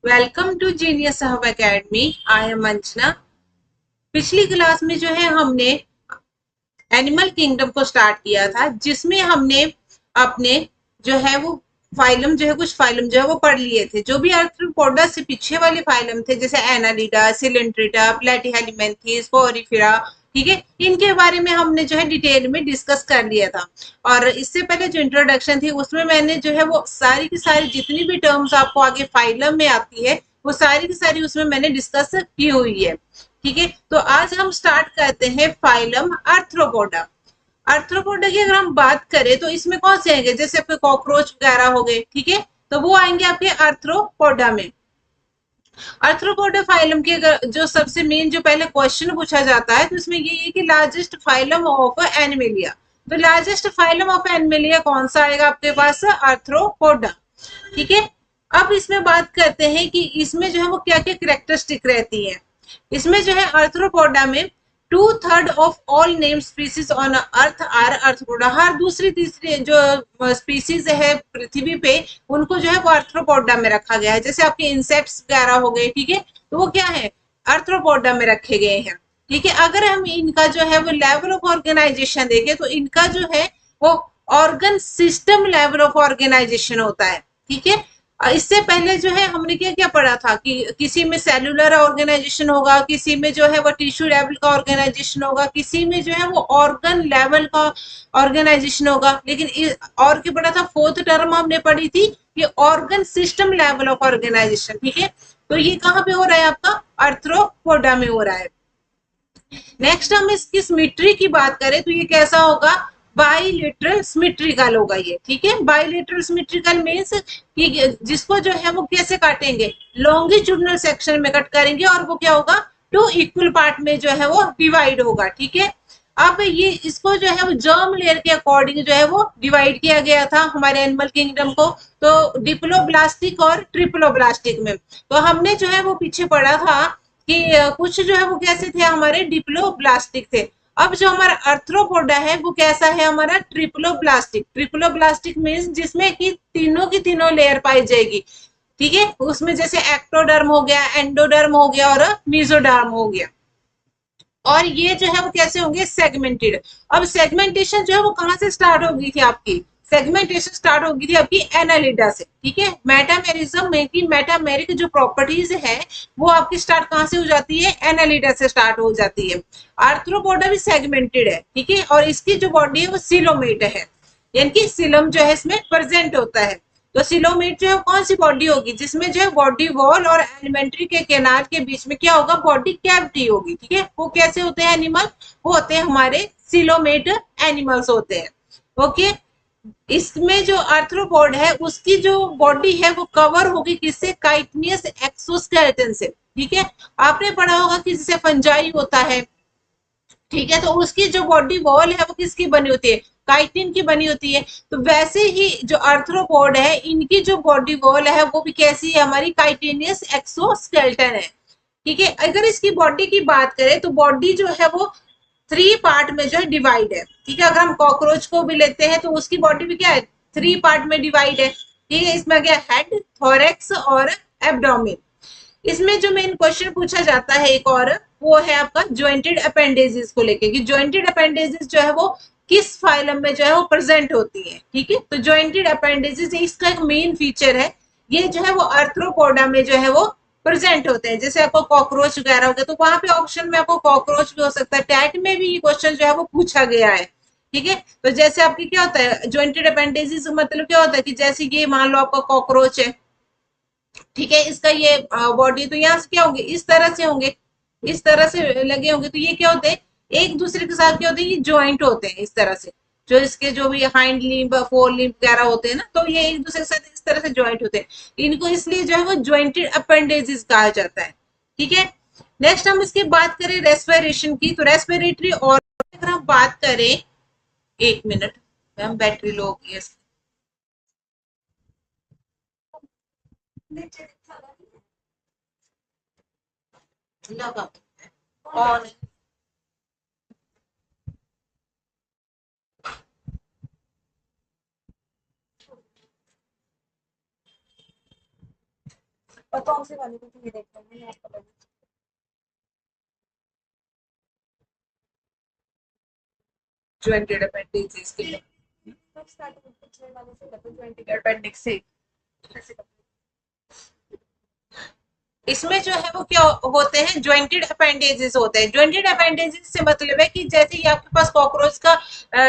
Welcome to genius hub academy. I am Anjana. पिछली class में जो है हमने एनिमल किंगडम को स्टार्ट किया था, जिसमें हमने अपने जो है वो फाइलम जो है कुछ फाइलम जो है वो पढ़ लिए थे। जो भी आर्थ्रोपोडा से पीछे वाले फाइलम थे, जैसे एनालिडा, सिलेंट्रिटा, प्लेटीहेल्मिन्थेस, पोरिफेरा, ठीक है, इनके बारे में हमने जो है डिटेल में डिस्कस कर लिया था। और इससे पहले जो इंट्रोडक्शन थी उसमें मैंने जो है वो सारी की सारी जितनी भी टर्म्स आपको आगे फाइलम में आती है वो सारी की सारी उसमें मैंने डिस्कस की हुई है। ठीक है, तो आज हम स्टार्ट करते हैं फाइलम आर्थ्रोपोडा। आर्थ्रोपोडा की अगर हम बात करें तो इसमें कौन से आएंगे, जैसे आपके कॉकरोच वगैरह हो गए, ठीक है, तो वो आएंगे आपके आर्थ्रोपोडा में। आर्थ्रोपोडा फाइलम के जो सबसे मेन जो पहले क्वेश्चन पूछा जाता है तो इसमें ये है कि लार्जेस्ट फाइलम ऑफ एनिमेलिया। तो लार्जेस्ट फाइलम ऑफ एनिमेलिया कौन सा आएगा आपके पास? आर्थ्रोपोडा। ठीक है, अब इसमें बात करते हैं कि इसमें जो है वो क्या क्या कैरेक्टरिस्टिक रहती है। इसमें जो है आर्थ्रोपोडा में 2/3 of all name species on earth are Arthropoda. हर दूसरी तीसरी जो स्पीसीज है पृथ्वी पे उनको जो है वो आर्थ्रोपोडा में रखा गया है। जैसे आपके इंसेक्ट्स वगैरह हो गए, ठीक है, तो वो क्या है? आर्थ्रोपोडा में रखे गए हैं। ठीक है, अगर हम इनका जो है वो लेवल ऑफ ऑर्गेनाइजेशन देखें तो इनका जो है वो organ system level of organisation होता है। ठीक है, इससे पहले जो है हमने क्या क्या पढ़ा था कि किसी में सेलुलर ऑर्गेनाइजेशन होगा, किसी में जो है वो टिश्यू लेवल का ऑर्गेनाइजेशन होगा, किसी में जो है वो ऑर्गन लेवल का ऑर्गेनाइजेशन होगा। लेकिन और क्या पढ़ा था? फोर्थ टर्म हमने पढ़ी थी कि organ system level of organisation. ठीक है, तो ये कहाँ पे हो रहा है? आपका आर्थ्रोपोडा में हो रहा है। नेक्स्ट हम इसकी सिमेट्री की बात करें तो ये कैसा होगा? बाइलेटरल सिमेट्रिकल होगा ये। ठीक है, बाइलेटरल सिमेट्रिकल मींस कि जिसको जो है वो कैसे काटेंगे? लॉन्गिट्यूडनल सेक्शन में कट करेंगे और वो क्या होगा? 2 इक्वल पार्ट में जो है वो डिवाइड होगा। ठीक है, अब ये इसको जो है वो जर्म लेयर के अकॉर्डिंग जो है वो डिवाइड किया गया था हमारे एनिमल किंगडम को, तो डिप्लोब्लास्टिक और ट्रिप्लोब्लास्टिक में। तो हमने जो है वो पीछे पढ़ा था कि कुछ जो है वो कैसे थे? हमारे डिप्लोब्लास्टिक थे। अब जो हमारा आर्थ्रोपोडा है वो कैसा है? हमारा ट्रिप्लोब्लास्टिक। ट्रिप्लोब्लास्टिक मींस जिसमें कि तीनों की तीनों लेयर पाई जाएगी। ठीक है, उसमें जैसे एक्टोडर्म हो गया, एंडोडर्म हो गया और मीजोडर्म हो गया। और ये जो है वो कैसे होंगे? सेगमेंटेड। अब सेगमेंटेशन जो है वो कहाँ से स्टार्ट होगी थी आपकी? सेगमेंटेशन स्टार्ट होगी थी आपकी एनालिडा से। ठीक है, मेटामेरिज्म में की मेटामेरिक जो प्रॉपर्टीज है वो आपकी स्टार्ट कहाँ से हो जाती है? एनालिडा से स्टार्ट हो जाती है। आर्थ्रोपोडा भी सेगमेंटेड है। ठीक है, और इसकी जो बॉडी है वो सिलोमेट है, यानी कि सिलम जो है इसमें प्रेजेंट होता है। तो सिलोमेट जो है कौन सी बॉडी होगी? जिसमें जो है बॉडी वॉल और एलिमेंट्री के केनाल के बीच में क्या होगा? बॉडी कैविटी होगी। ठीक है, वो कैसे होते हैं एनिमल? वो होते हैं हमारे सिलोमेट एनिमल्स होते हैं। ओके, इसमें जो आर्थ्रोपोड है उसकी जो बॉडी है वो कवर होगी किससे? काइटनियस एक्सोस्केलेटन से। ठीक है, आपने पढ़ा होगा कि जैसे फंजाई होता है, ठीक है, तो उसकी जो बॉडी वॉल है वो किसकी बनी होती है? काइटिन की बनी होती है। तो वैसे ही जो आर्थ्रोपोड है इनकी जो बॉडी वॉल है वो भी कैसी है? हमारी काइटिनियस एक्सोस्केलेटन है। ठीक है, अगर इसकी बॉडी की बात करें तो बॉडी जो है वो 3 पार्ट में जो है डिवाइड है। ठीक है, अगर हम कॉकरोच को भी लेते हैं तो उसकी बॉडी भी क्या है? 3 पार्ट में डिवाइड है। ठीक है, इसमें क्या? हेड, थोरेक्स और एब्डोमेन। इसमें जो मेन क्वेश्चन पूछा जाता है एक और, वो है आपका ज्वाइंटेड अपेंडेजेस को लेके कि ज्वाइंटेड अपेंडेजेस जो है वो किस फाइलम में जो है वो प्रेजेंट होती है। ठीक है, तो ज्वाइंटेड अपेंडेजेस इसका एक मेन फीचर है। ये जो है वो आर्थ्रोपोडा में जो है वो प्रेजेंट होते हैं। जैसे आपको कॉकरोच वगैरह हो गया तो वहां पे ऑप्शन में आपको कॉकरोच भी हो सकता है। टैट में भी ये क्वेश्चन जो है वो पूछा गया है। ठीक है, तो जैसे आपकी क्या होता है ज्वाइंटेड अपेंडेजेस, मतलब क्या होता है कि जैसे ये मान लो आपका कॉकरोच है, ठीक है, इसका ये बॉडी तो यहाँ से क्या होंगे? इस तरह से होंगे, इस तरह से लगे होंगे। तो ये क्या होते हैं? एक दूसरे के साथ क्या होते हैं? ये ज्वाइंट होते हैं इस तरह से। जो इसके जो भी हाइंड लिम्ब, फोर लिम्ब वगैरह होते हैं ना, तो ये एक दूसरे के साथ इस तरह से ज्वाइंट होते हैं। इनको इसलिए जो है वो ज्वाइंटेड अपेंडेजेस कहा जाता है। ठीक है, नेक्स्ट हम इसकी बात करें रेस्पिरेशन की, तो रेस्पिरेटरी और अगर हम बात करें, 1 मिनट मैम, बैटरी लो हो गई है लगा ऑन। कौन से वाले को तो ये देखते हैं आपको ज्वाइंटेड अपेंडिक्स के लिए तो स्टार्टिंग पिछले वाले से करते हैं ज्वाइंटेड अपेंडिक्स से ऐसे करते इसमें जो है वो क्या होते हैं, ज्वाइंटेड अपेंडेजेस होते हैं। ज्वाइंटेड अपेंडेजेस से मतलब है कि जैसे ये आपके पास कॉकरोच का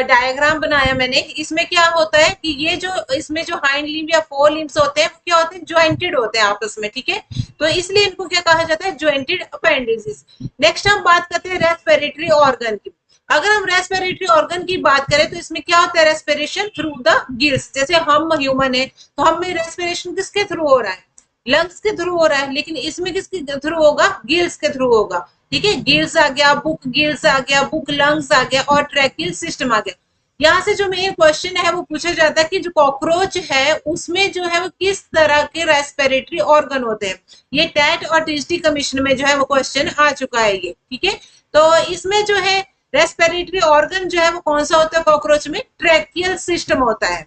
डायग्राम बनाया मैंने, इसमें क्या होता है कि ये जो इसमें जो हाइंड लिम्ब या फोर लिम्ब्स होते हैं वो क्या होते हैं, ज्वाइंटेड होते हैं आपस में, ठीक है। तो इसलिए इनको क्या कहा जाता है, ज्वाइंटेड अपेंडेजेस। नेक्स्ट हम बात करते हैं रेस्पिरेटरी ऑर्गन की। अगर हम रेस्पिरेटरी ऑर्गन की बात करें तो इसमें क्या होता है, रेस्पिरेशन थ्रू द गिल्स। जैसे हम ह्यूमन है तो हम में रेस्पिरेशन किसके थ्रू हो रहा है, लंग्स के थ्रू हो रहा है, लेकिन इसमें किसके थ्रू होगा, गिल्स के थ्रू होगा, ठीक है। गिल्स आ गया, बुक गिल्स आ गया, बुक लंग्स आ गया और ट्रैकियल सिस्टम आ गया। यहाँ से जो मेन क्वेश्चन है वो पूछा जाता है कि जो कॉकरोच है उसमें जो है वो किस तरह के रेस्पिरेटरी ऑर्गन होते हैं। ये टैट और टीएसटी कमीशन में जो है वो क्वेश्चन आ चुका है ये, ठीक है। तो इसमें जो है रेस्पिरेटरी ऑर्गन जो है वो कौन सा होता है कॉकरोच में, ट्रैकियल सिस्टम होता है,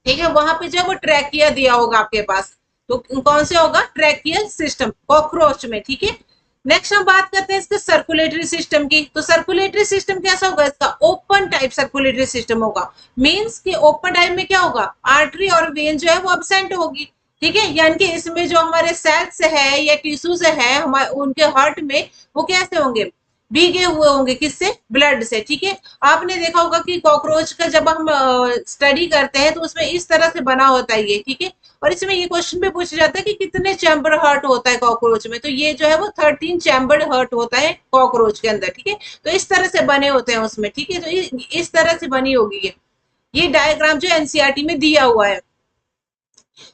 ठीक है। वहां पे जो है वो ट्रैकिया दिया होगा आपके पास, तो कौन से होगा, ट्रैकियल सिस्टम कॉकरोच में, ठीक है। नेक्स्ट हम बात करते हैं इसके सर्कुलेटरी सिस्टम की। तो सर्कुलेटरी सिस्टम कैसा होगा इसका, ओपन टाइप सर्कुलेटरी सिस्टम होगा। मींस कि ओपन टाइप में क्या होगा, आर्टरी और वेन जो है वो अब्सेंट होगी, ठीक है। यानी कि इसमें जो हमारे सेल्स है या टिश्यूज है हमारे उनके हार्ट में, वो कैसे होंगे, भीगे हुए होंगे, किससे, ब्लड से, ठीक है। आपने देखा होगा कि कॉकरोच का जब हम स्टडी करते हैं तो उसमें इस तरह से बना होता है ये, ठीक है। और इसमें ये क्वेश्चन भी पूछा जाता है कि कितने चैम्बर हार्ट होता है कॉकरोच में, तो ये जो है वो 13 चैम्बर्ड हार्ट होता है कॉकरोच के अंदर, ठीक है। तो इस तरह से बने होते हैं उसमें, ठीक है। तो इस तरह से बनी होगी ये डायग्राम जो एनसीईआरटी में दिया हुआ है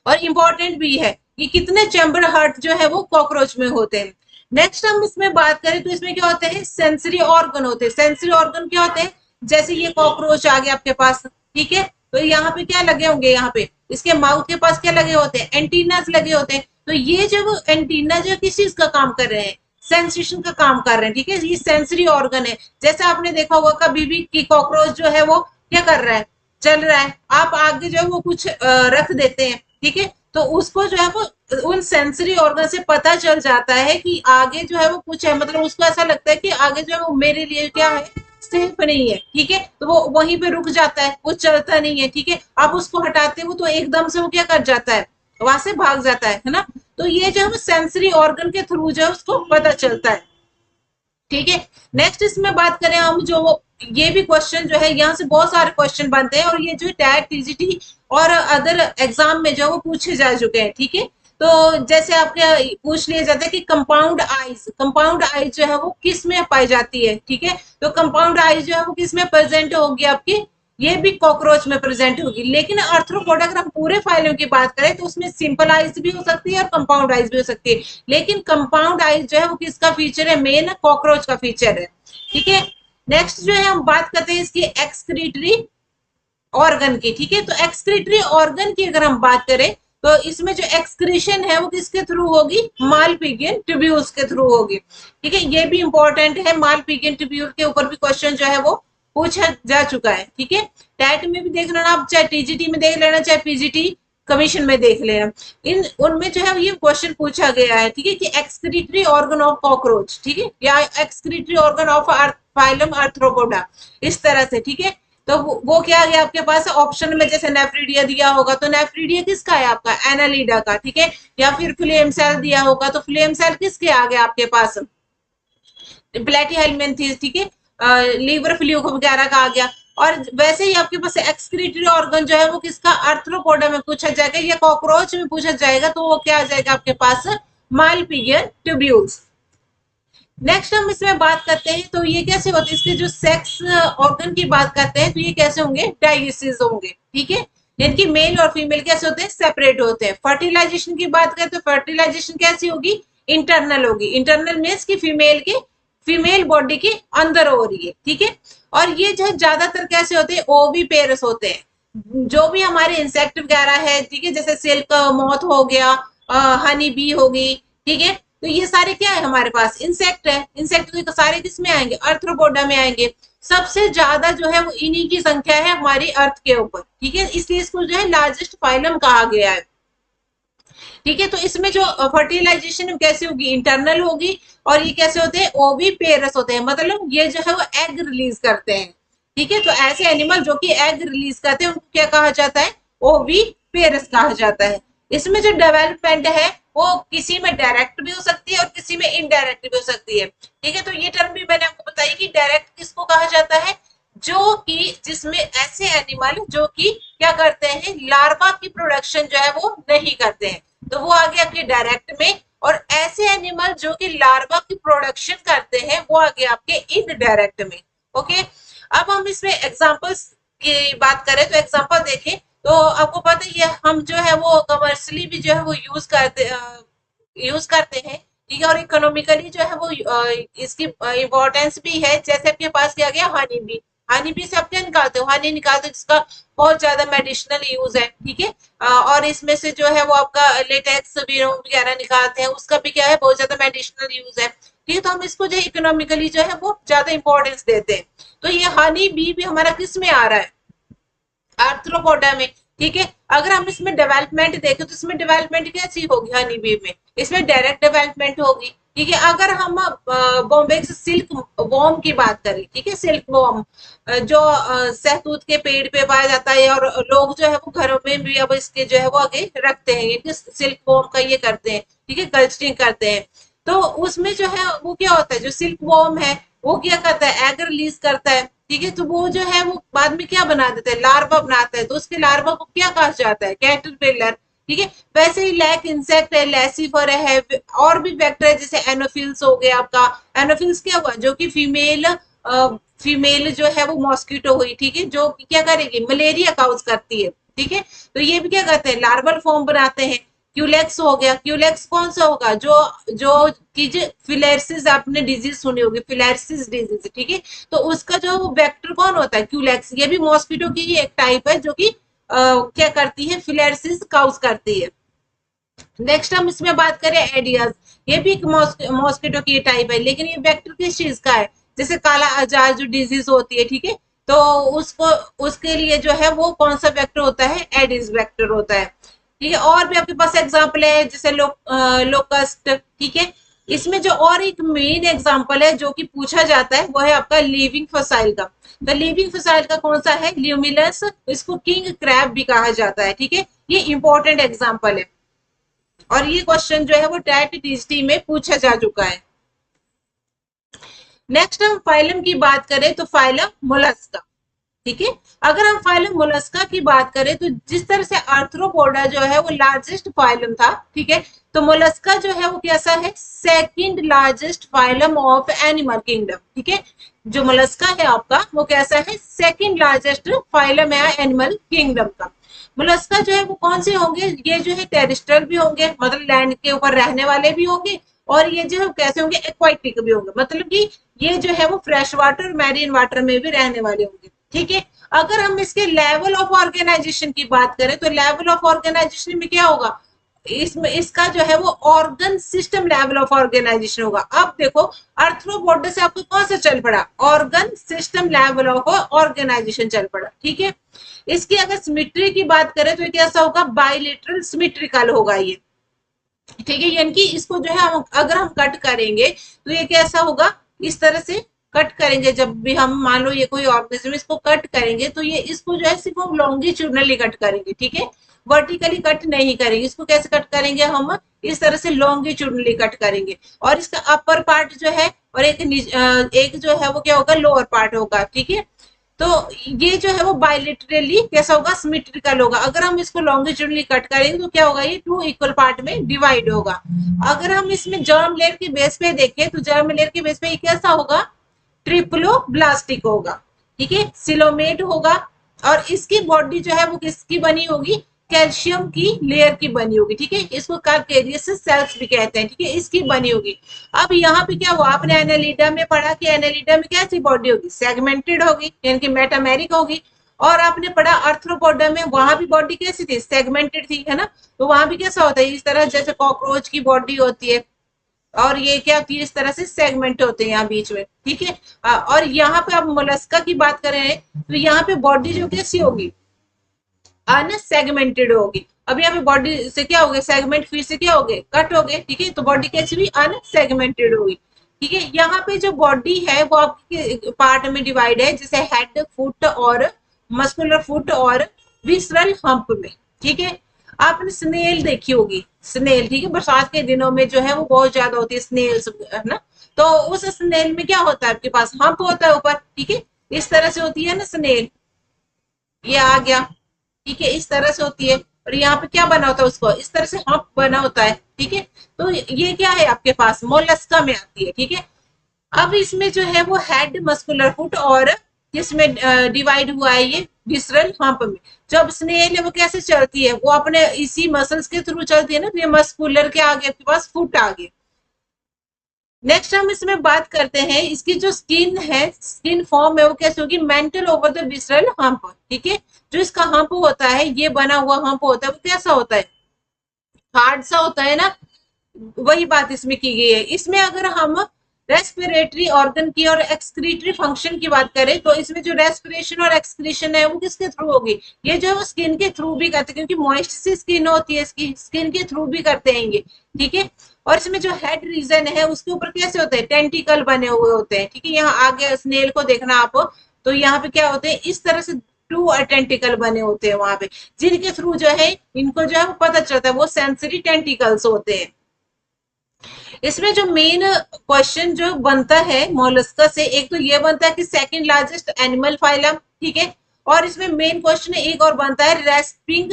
और इम्पोर्टेंट भी है कि कितने चैम्बर हार्ट जो है वो कॉकरोच में होते हैं। नेक्स्ट हम इसमें बात करें तो इसमें क्या होते हैं, सेंसरी ऑर्गन होते हैं। सेंसरी ऑर्गन क्या होते हैं, जैसे ये कॉकरोच आ गया आपके पास, ठीक है। तो यहाँ पे क्या लगे होंगे, यहाँ पे इसके माउथ के पास क्या लगे होते हैं, एंटीनास लगे होते हैं। तो ये जो एंटीना जो किस चीज का काम कर रहे हैं, सेंसेशन का काम कर रहे हैं, ठीक है। ये सेंसरी ऑर्गन है। जैसे आपने देखा होगा कभी भी कि कॉकरोच जो है वो क्या कर रहा है, चल रहा है, आप आगे जो है वो कुछ रख देते हैं, ठीक है। तो उसको जो है वो उन सेंसरी ऑर्गन से पता चल जाता है कि आगे जो है वो कुछ है, मतलब उसको ऐसा लगता है कि आगे जो है वो मेरे लिए क्या है, सेफ नहीं है, ठीक है। तो वो वहीं पे रुक जाता है, वो चलता नहीं है, ठीक है। आप उसको हटाते हो तो एकदम से वो क्या कर जाता है, वहां से भाग जाता है ना। तो ये जो है सेंसरी ऑर्गन के थ्रू जो है उसको पता चलता है, ठीक है। नेक्स्ट इसमें बात करें हम जो ये भी क्वेश्चन जो है यहाँ से बहुत सारे क्वेश्चन बनते हैं और ये जो टैट टीजीटी और अदर एग्जाम में जो वो पूछे जा चुके हैं, ठीक है। तो जैसे आपके पूछ लिया जाता है कि कंपाउंड आइज जो है वो किस में पाई जाती है, ठीक है। तो कंपाउंड आइज जो है वो किस में प्रेजेंट होगी आपकी, ये भी कॉकरोच में प्रेजेंट होगी। लेकिन आर्थ्रोपोडा अगर हम पूरे फाइलम की बात करें तो उसमें सिंपल आइज भी हो सकती है और कंपाउंड आइज भी हो सकती है। लेकिन कंपाउंड आइज जो है वो किसका फीचर है, मेन कॉकरोच का फीचर है, ठीक है। नेक्स्ट जो है हम बात करते हैं इसकी एक्सक्रीटरी ऑर्गन की, ठीक है। तो एक्सक्रीटरी ऑर्गन की अगर हम बात करें तो इसमें जो एक्सक्रीशन है वो किसके थ्रू होगी, मालपीजियन ट्यूब्यूल्स के थ्रू होगी, ठीक है। ये भी इंपॉर्टेंट है, मालपीजियन ट्यूब्यूल के ऊपर भी क्वेश्चन जो है वो पूछा जा चुका है, ठीक है। टैट में भी देख लेना आप, चाहे टीजीटी में देख लेना, चाहे पीजीटी कमीशन में देख लेना, इन उनमें जो है ये क्वेश्चन पूछा गया है, ठीक है, कि एक्सक्रीटरी ऑर्गन ऑफ कॉकरोच, ठीक है, या excretory organ of phylum arthropoda, इस तरह से, ठीक है। तो वो क्या आ गया आपके पास ऑप्शन में, जैसे नेफ्रिडिया दिया होगा तो नेफ्रिडिया किसका है आपका, एनालिडा का, ठीक है। या फिर फ्लेम सेल दिया होगा तो फ्लेम सेल किसके आ गया आपके पास, प्लेटीहेलमिन्थेस, ठीक है, लीवर फ्लूक वगैरह का आ गया। और वैसे ही आपके पास एक्सक्रीटरी ऑर्गन जो है वो किसका, आर्थ्रोपोडा में पूछा जाएगा या कॉकरोच में पूछा जाएगा तो वो क्या आ जाएगा आपके पास, मालपीजियन ट्यूब्यूल्स। नेक्स्ट हम इसमें बात करते हैं तो ये कैसे होते हैं, इसके जो सेक्स ऑर्गन की बात करते हैं तो ये कैसे होंगे, डाइसिस होंगे, ठीक है। यानी कि मेल और फीमेल कैसे होते हैं, सेपरेट होते हैं। फर्टिलाइजेशन की बात करें तो फर्टिलाइजेशन कैसी होगी, इंटरनल होगी। इंटरनल मीन्स की फीमेल बॉडी के अंदर हो रही है, ठीक है। और ये जो है ज्यादातर कैसे होते हैं, ओवी पेयर्स होते हैं। जो भी हमारे इंसेक्ट वगैरह है, ठीक है, जैसे सिल्क मॉथ हो गया, हनी बी होगी, ठीक है। तो ये सारे क्या है हमारे पास, इंसेक्ट है। इंसेक्ट तो सारे किस में आएंगे, आर्थ्रोपोडा में आएंगे। सबसे ज्यादा जो है वो इन्हीं की संख्या है हमारी अर्थ के ऊपर, ठीक है। इसलिए इसको जो है लार्जेस्ट फाइलम कहा गया है। ठीक है। तो इसमें जो फर्टिलाइजेशन कैसे होगी, इंटरनल होगी। और ये कैसे होते हैं, ओवी पेयरस होते हैं, मतलब ये जो है वो एग रिलीज करते हैं। ठीक है। तो ऐसे एनिमल जो कि एग रिलीज करते हैं उनको क्या कहा जाता है, ओवी पेयरस कहा जाता है। इसमें जो डेवलपमेंट है वो किसी में डायरेक्ट भी हो सकती है और किसी में इनडायरेक्ट भी हो सकती है। ठीक है। तो ये टर्म भी मैंने आपको बताई कि डायरेक्ट किसको कहा जाता है, जो कि जिसमें ऐसे एनिमल जो कि क्या करते हैं, लार्वा की प्रोडक्शन जो है वो नहीं करते हैं, तो वो आ गया आपके डायरेक्ट में। और ऐसे एनिमल जो कि लार्वा की प्रोडक्शन करते हैं वो आ गया आपके इनडायरेक्ट में। ओके। अब हम इसमें एग्जांपल्स की बात करें तो एग्जांपल देखें तो आपको पता ही है, हम जो है वो कमर्शियली भी जो है वो यूज करते हैं। ठीक है। और इकोनॉमिकली जो है वो इसकी इम्पोर्टेंस भी है। जैसे आपके पास क्या गया, हनी बी। हनी बी से आप क्या निकालते हो, हनी निकालते हो जिसका बहुत ज्यादा मेडिसिनल यूज है। ठीक है। और इसमें से जो है वो आपका लेटेक्स वगैरह निकालते हैं, उसका भी क्या है, बहुत ज्यादा मेडिसिनल यूज है। ठीक है। तो हम इसको जो है इकोनॉमिकली जो है वो ज्यादा इंपॉर्टेंस देते हैं। तो ये हनी बी भी हमारा किस में आ रहा है, आर्थ्रोपोडा में। ठीक है। अगर हम इसमें डेवलपमेंट देखें तो इसमें डेवलपमेंट कैसी होगी, हनी बी में इसमें डायरेक्ट डेवलपमेंट होगी। ठीक है। अगर हम बॉम्बे से सिल्क वॉर्म की बात करें, ठीक है, सिल्क वॉर्म जो सहतूत के पेड़ पे पाया जाता है, और लोग जो है वो घरों में भी अब इसके जो है वो आगे रखते हैं, ये सिल्क वॉर्म का ये करते हैं। ठीक है, कल्चरिंग करते हैं। तो उसमें जो है वो क्या होता है, जो सिल्क वॉर्म है वो क्या करता है, एग रिलीज करता है। ठीक है। तो वो जो है वो बाद में क्या बना देता है, लार्वा बनाता है। तो उसके लार्वा को क्या कहा जाता है, कैटरपिलर। ठीक है। वैसे ही लैक इंसेक्ट है, लेसिफर है, और भी वेक्टर है, जैसे एनोफिल्स हो गया आपका। एनोफिल्स क्या हुआ, जो कि फीमेल जो है वो मॉस्किटो हुई। ठीक है। जो क्या करेगी, मलेरिया काउज करती है। ठीक है। तो ये भी क्या करते हैं, लार्वल फॉर्म बनाते हैं। क्यूलेक्स हो गया, क्यूलेक्स कौन सा होगा, जो जो की फिलेरिसिस आपने डिजीज सुनी होगी, फिलेरिसिस डिजीज। ठीक है। तो उसका जो वेक्टर कौन होता है, क्यूलेक्स। ये भी मॉस्किटो की ही एक टाइप है जो कि क्या करती है, फिलेरिसिस काउज करती है। नेक्स्ट हम इसमें बात करें एडियाज, ये भी एक मॉस्किटो की टाइप है, लेकिन ये वेक्टर किस चीज का है, जैसे काला अजार जो डिजीज होती है। ठीक है। तो उसको उसके लिए जो है वो कौन सा वेक्टर होता है, एडिस वेक्टर होता है। ठीक है। और भी आपके पास एग्जाम्पल है, जैसे लोकस्ट। ठीक है। इसमें जो और एक मेन एग्जाम्पल है जो कि पूछा जाता है वो है आपका लिविंग फसाइल का। तो लिविंग फसाइल का कौन सा है, ल्यूमिनस, इसको किंग क्रैब भी कहा जाता है। ठीक है। ये इंपॉर्टेंट एग्जाम्पल है और ये क्वेश्चन जो है वो टैट टीएसटी में पूछा जा चुका है। नेक्स्ट हम फाइलम की बात करें तो फाइलम मोलस्का। ठीक है। अगर हम फाइलम मोलस्का की बात करें तो जिस तरह से आर्थ्रोपोडा जो है वो लार्जेस्ट फाइलम था, ठीक है, तो मोलस्का जो है वो कैसा है, second largest phylum of animal kingdom. ठीक है। जो मोलस्का है आपका वो कैसा है, सेकंड लार्जेस्ट फाइलम है एनिमल किंगडम का। मोलस्का जो है वो कौन से होंगे, ये जो है टेरेस्ट्रियल भी होंगे, मतलब लैंड के ऊपर रहने वाले भी होंगे, और ये जो कैसे होंगे, एक्वाटिक भी होंगे, मतलब कि ये जो है वो फ्रेश वाटर, मैरीन वाटर में भी रहने वाले होंगे। ठीक है। अगर हम इसके लेवल ऑफ ऑर्गेनाइजेशन की बात करें तो लेवल ऑफ ऑर्गेनाइजेशन में क्या होगा, इसमें इसका जो है वो organ system level of organisation होगा। अब देखो आर्थ्रोपोडा से आपको कौन सा चल पड़ा, organ system level of organisation चल पड़ा। ठीक है। इसकी अगर सिमेट्री की बात करें तो ये कैसा होगा, बाइलेटरल सिमेट्रिकल होगा ये। ठीक है। यानी कि इसको जो है अगर हम कट करेंगे तो ये कैसा होगा, इस तरह से कट करेंगे। जब भी हम मान लो ये कोई ऑर्गेनिज्म, इसको कट करेंगे तो ये इसको जो है सिर्फ हम लॉन्गिट्यूडनली कट करेंगे। ठीक है। वर्टिकली कट नहीं करेंगे। इसको कैसे कट करेंगे, हम इस तरह से लॉन्गिट्यूडनली कट करेंगे। और इसका अपर पार्ट जो है और एक जो है वो क्या होगा, लोअर पार्ट होगा। ठीक है। तो ये जो है वो बायलेटरली कैसा होगा, सिमेट्रिकल होगा। अगर हम इसको लॉन्गिट्यूडनली कट करेंगे तो क्या होगा, ये टू इक्वल पार्ट में डिवाइड होगा। अगर हम इसमें जर्म लेयर के बेस पे देखें तो जर्म लेयर के बेस पे ये कैसा होगा, ट्रिप्लोब्लास्टिक होगा। ठीक है। सिलोमेट होगा। और इसकी बॉडी जो है वो किसकी बनी होगी, कैल्शियम की लेयर की बनी होगी। ठीक है। इसको कार्केरियस सेल्स भी कहते हैं। ठीक है। इसकी बनी होगी। अब यहाँ पे क्या हुआ, आपने एनालिडा में पढ़ा कि एनालिडा में कैसी बॉडी होगी, सेगमेंटेड होगी, यानी कि मेटामेरिक होगी। और आपने पढ़ा आर्थ्रोपोडा में, वहां भी बॉडी कैसी थी, सेगमेंटेड थी, है ना। तो वहां भी कैसा होता है, इस तरह जैसे कॉकरोच की बॉडी होती है, और ये क्या होती है, इस तरह से सेगमेंट होते हैं यहाँ बीच में। ठीक है। और यहाँ पे आप मोलस्का की बात करें तो यहाँ पे बॉडी जो कैसी होगी, अनसेगमेंटेड होगी। अब यहाँ पे बॉडी से क्या हो गया, सेगमेंट फिर से क्या हो गए, कट हो गए, ठीक है। तो बॉडी कैसी हुई, अनसेगमेंटेड हुई, ठीक है। यहाँ पे जो बॉडी है वो आपके पार्ट में डिवाइड है, जैसे हेड, फुट और मस्कुलर फुट और विसरल हम्प में, ठीक है। आपने स्नेल देखी होगी, स्नेल, ठीक है, बरसात के दिनों में जो है वो बहुत ज्यादा होती है स्नेल्स, है ना। तो उस स्नेल में क्या होता है, आपके पास हम्प होता है ऊपर, ठीक है, इस तरह से होती है ना स्नेल, ये आ गया, ठीक है, इस तरह से होती है। और यहाँ पे क्या बना होता है, उसको इस तरह से हम्प बना होता है, ठीक है। तो ये क्या है आपके पास, मोलस्का में आती है, ठीक है। अब इसमें जो है वो हेड, मस्कुलर फुट और जिसमें डिवाइड हुआ है ये विसरल हम्प में। जब स्नेल है वो कैसे चलती है, वो अपने इसी मसल्स के थ्रू चलती है ना, तो ये मस्कुलर के आगे आपके पास फुट आ गए। नेक्स्ट हम इसमें बात करते हैं, इसकी जो स्किन है, स्किन फॉर्म है वो कैसे होगी, mental over the visceral hump, ठीक है। जो इसका हम्प होता है, ये बना हुआ हम्प होता है, वो कैसा होता है, हार्ड सा होता है ना, वही बात इसमें की गई है। इसमें अगर हम रेस्पिरेटरी ऑर्गन की और एक्सक्रीटरी फंक्शन की बात करें, तो इसमें जो रेस्पिरेशन और एक्सक्रीशन है वो किसके थ्रू होगी, ये जो है वो स्किन के थ्रू भी करते हैं, क्योंकि मॉइस्ट सी स्किन होती है इसकी, स्किन के थ्रू भी करते हैं ये, ठीक है। और इसमें जो हेड रीजन है उसके ऊपर कैसे होते हैं, टेंटिकल बने हुए होते हैं, ठीक है। यहाँ आगे स्नेल को देखना आप, तो यहाँ पे क्या होते हैं, इस तरह से टू टेंटिकल बने होते हैं वहां पे, जिनके थ्रू जो है इनको जो है वो पता चलता है, वो सेंसरी टेंटिकल्स होते हैं। इसमें जो मेन क्वेश्चन जो बनता है मोलस्का से, एक तो ये बनता है कि सेकंड लार्जेस्ट एनिमल फाइलम, ठीक है। और इसमें मेन क्वेश्चन एक और बनता है रेस्पिंग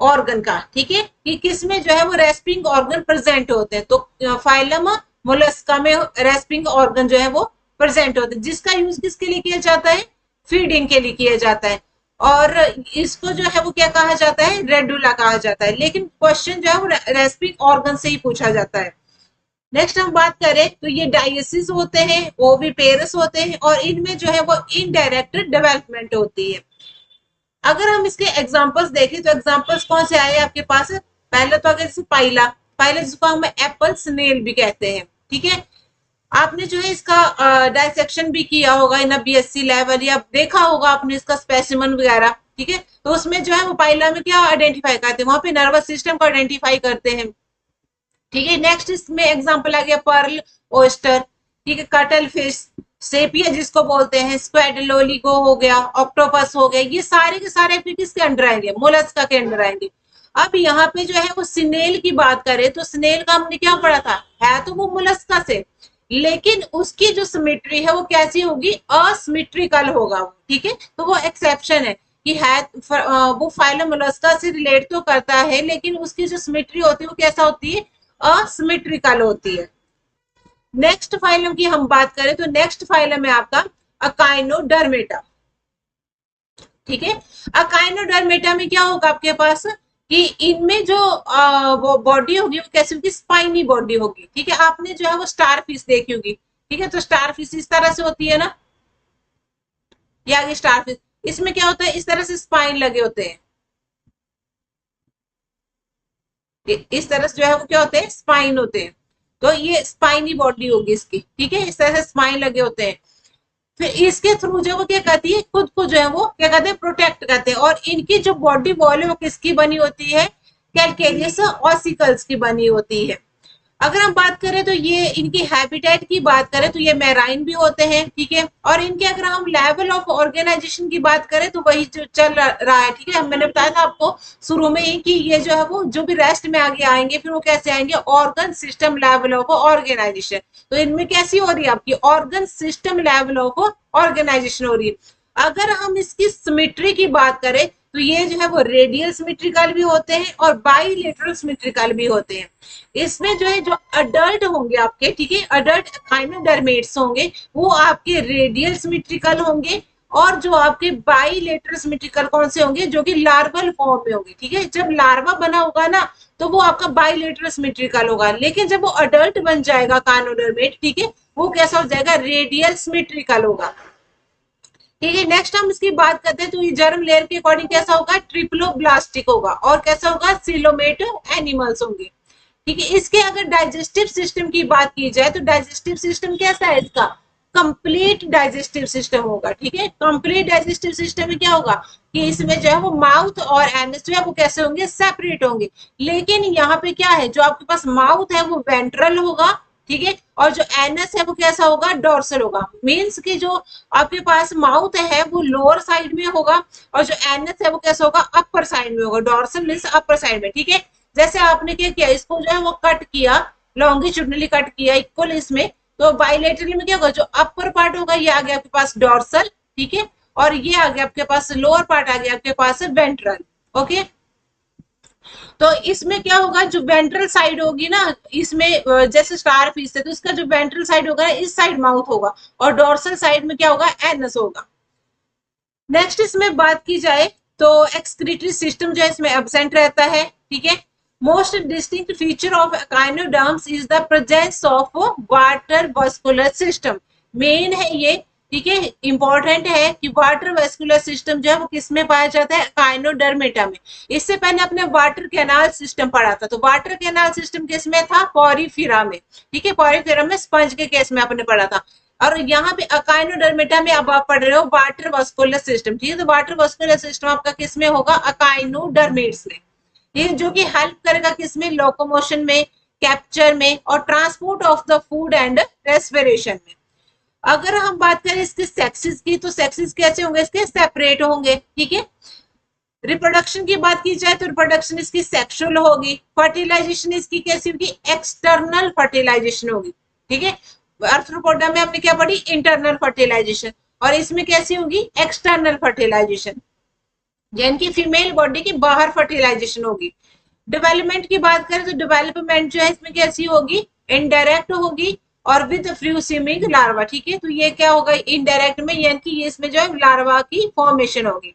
ऑर्गन का, ठीक है, कि किसमें जो है वो रेस्पिंग ऑर्गन प्रेजेंट होते हैं। तो फाइलम मोलस्का में रेस्पिंग ऑर्गन जो है वो प्रेजेंट होते हैं, जिसका यूज किसके लिए किया जाता है, फीडिंग के लिए किया जाता है। और इसको जो है वो क्या कहा जाता है, रेडुला कहा जाता है। लेकिन क्वेश्चन जो है वो रेस्पिंग ऑर्गन से ही पूछा जाता है। नेक्स्ट हम बात करें तो ये डायसिस होते हैं, ओविपेरस होते हैं, और इनमें जो है वो इनडायरेक्ट डेवलपमेंट होती है। अगर हम इसके एग्जांपल्स देखें तो एग्जांपल्स कौन से आए आपके पास, पहले तो अगर जैसे पाइला, पाइला जिसको हम एप्पल स्नेल भी कहते हैं, ठीक है। आपने जो है इसका डायसेक्शन भी किया होगा इन बीएससी लेवल, या देखा होगा आपने इसका स्पेसिमन वगैरह, ठीक है। तो उसमें जो है वो पाइला में क्या आइडेंटिफाई करते हैं, वहां पे नर्वस सिस्टम को आइडेंटिफाई करते हैं, ठीक है। नेक्स्ट इसमें एग्जांपल आ गया पर्ल ओस्टर, ठीक है, कटल फिश, सेपिया जिसको बोलते हैं, स्क्वेड लोलिगो हो गया, ऑक्टोपस हो गया, ये सारे के सारे किसके अंडर आएंगे, मोलस्का के अंडर आएंगे। अब यहाँ पे जो है वो स्नेल की बात करें तो स्नेल का हमने क्या पढ़ा था, है तो वो मोलस्का से, लेकिन उसकी जो सिमेट्री है वो कैसी होगी, असिमेट्रिकल होगा, ठीक है। तो वो एक्सेप्शन है कि है वो फाइलम मोलस्का से रिलेट तो करता है, लेकिन उसकी जो सिमेट्री होती है वो कैसा होती है, असिमेट्रिकल होती है। नेक्स्ट फाइलम की हम बात करें तो नेक्स्ट फाइलम है आपका अकाइनोडर्मेटा, ठीक है। अकाइनोडर्मेटा में क्या होगा आपके पास कि इनमें जो वो बॉडी होगी वो कैसी होगी, स्पाइनी बॉडी होगी, ठीक है। आपने जो है वो स्टार फिश देखी होगी, ठीक है। तो स्टार फिश इस तरह से होती है ना, ये आगे स्टार फिश, इसमें क्या होता है, इस तरह से स्पाइन लगे होते हैं, इस तरह से जो है वो क्या होते हैं, स्पाइन होते हैं। तो ये स्पाइनी बॉडी होगी इसकी, ठीक है, इस तरह से स्पाइन लगे होते हैं। फिर इसके थ्रू जो वो क्या कहती है, खुद को जो है वो क्या कहते हैं, प्रोटेक्ट करते हैं। और इनकी जो बॉडी वॉल है वो किसकी बनी होती है, कैलकेरियस ऑसिकल्स की बनी होती है। अगर हम बात करें तो ये इनकी हैबिटेट की बात करें तो ये मैराइन भी होते हैं, ठीक है। और इनके अगर हम लेवल ऑफ ऑर्गेनाइजेशन की बात करें तो वही जो चल रहा है, ठीक है। मैंने बताया था आपको शुरू में ही कि ये जो है वो जो भी रेस्ट में आगे आएंगे फिर वो कैसे आएंगे, organ system level of organisation. तो इनमें कैसी हो रही है आपकी organ system level of organisation हो रही है। अगर हम इसकी सिमेट्री की बात करें तो ये जो है वो रेडियल सिमेट्रिकल भी होते हैं और बाइलेटरल सिमेट्रिकल भी होते हैं। इसमें जो है जो अडल्ट होंगे आपके, ठीक है, अडल्ट एकाइनोडर्मेट्स होंगे वो आपके रेडियल सिमेट्रिकल होंगे, और जो आपके बाइलेटरल सिमेट्रिकल कौन से होंगे, जो कि लार्वल फॉर्म में होंगे, ठीक है। जब लार्वा बना होगा ना तो वो आपका बाइलेटरल सिमेट्रिकल होगा, लेकिन जब वो अडल्ट बन जाएगा काइनोडर्मेट, ठीक है, वो कैसा हो जाएगा, रेडियल सिमेट्रिकल होगा, ठीक है। नेक्स्ट हम इसकी बात करते हैं तो ये जर्म लेयर के अकॉर्डिंग कैसा होगा, ट्रिप्लोब्लास्टिक होगा, और कैसा होगा, सिलोमेट एनिमल्स होंगे, ठीक है। इसके अगर डाइजेस्टिव सिस्टम की बात की जाए तो डाइजेस्टिव सिस्टम कैसा है इसका, कंप्लीट डाइजेस्टिव सिस्टम होगा। ठीक है, कंप्लीट डाइजेस्टिव सिस्टम में क्या होगा कि इसमें जो है वो माउथ और एनस जो है वो कैसे होंगे, सेपरेट होंगे। लेकिन यहाँ पे क्या है, जो आपके पास माउथ है वो वेंट्रल होगा, ठीक है, और जो एनस है वो कैसा होगा, डोर्सल होगा। मीन्स कि जो आपके पास माउथ है वो लोअर साइड में होगा और जो एनस है वो कैसा होगा, अपर साइड में होगा। डोर्सल मीन्स अपर साइड में। ठीक है, जैसे आपने क्या किया, इसको जो है वो कट किया, लॉन्गिट्यूडनली कट किया इक्वल इसमें, तो बाइलेटरली में क्या होगा, जो अपर पार्ट होगा ये आ गया आपके पास डोर्सल, ठीक है, और ये आ गया आपके पास लोअर पार्ट आ गया आपके पास वेंट्रल। ओके, तो इसमें क्या होगा, जो वेंट्रल साइड होगी ना, इसमें जैसे स्टार फिश है तो इसका जो वेंट्रल साइड होगा इस साइड माउथ होगा और डोर्सल साइड में क्या होगा, एनस होगा। नेक्स्ट इसमें बात की जाए तो एक्सक्रीटरी सिस्टम जो है इसमें एब्सेंट रहता है। ठीक है, most distinct feature of echinoderms is the presence of water vascular system. Main है ये, ठीक है, इंपॉर्टेंट है कि वाटर वेस्कुलर सिस्टम जो है वो किस में पाया जाता है, काइनोडर्मेटा में। इससे पहले अपने वाटर कैनाल सिस्टम पढ़ा था, तो वाटर कैनाल सिस्टम किस में था, पॉरीफिरा में। ठीक है, पॉरीफिरा में स्पंज के केस में आपने पढ़ा था। और यहाँ पे अकाइनोडर्मेटा में अब आप पढ़ रहे हो वाटर वस्कुलर सिस्टम। ठीक है, तो वाटर वस्कुलर सिस्टम आपका किस में होगा, अकाइनोडर्मेट्स में। ये जो कि हेल्प करेगा किसमें, लोकोमोशन में, कैप्चर में और transport of the food and respiration में। अगर हम बात करें इसके सेक्सेस की, तो सेक्सेस कैसे होंगे, इसके सेपरेट होंगे। ठीक है, रिप्रोडक्शन की बात की जाए तो रिप्रोडक्शन इसकी सेक्सुअल होगी। फर्टिलाइजेशन इसकी कैसी होगी, एक्सटर्नल फर्टिलाइजेशन होगी। ठीक है, आर्थ्रोपोडा में हमने क्या पढ़ी, इंटरनल फर्टिलाइजेशन, और इसमें कैसी होगी, एक्सटर्नल फर्टिलाइजेशन, यानी कि फीमेल बॉडी की बाहर फर्टिलाइजेशन होगी। डेवलपमेंट की बात करें तो डेवलपमेंट जो है इसमें कैसी होगी, इनडायरेक्ट होगी और विद फ्यू स्विमिंग लार्वा। ठीक है, तो ये क्या होगा, इनडायरेक्ट में, यानी कि इसमें जो है लार्वा की फॉर्मेशन होगी।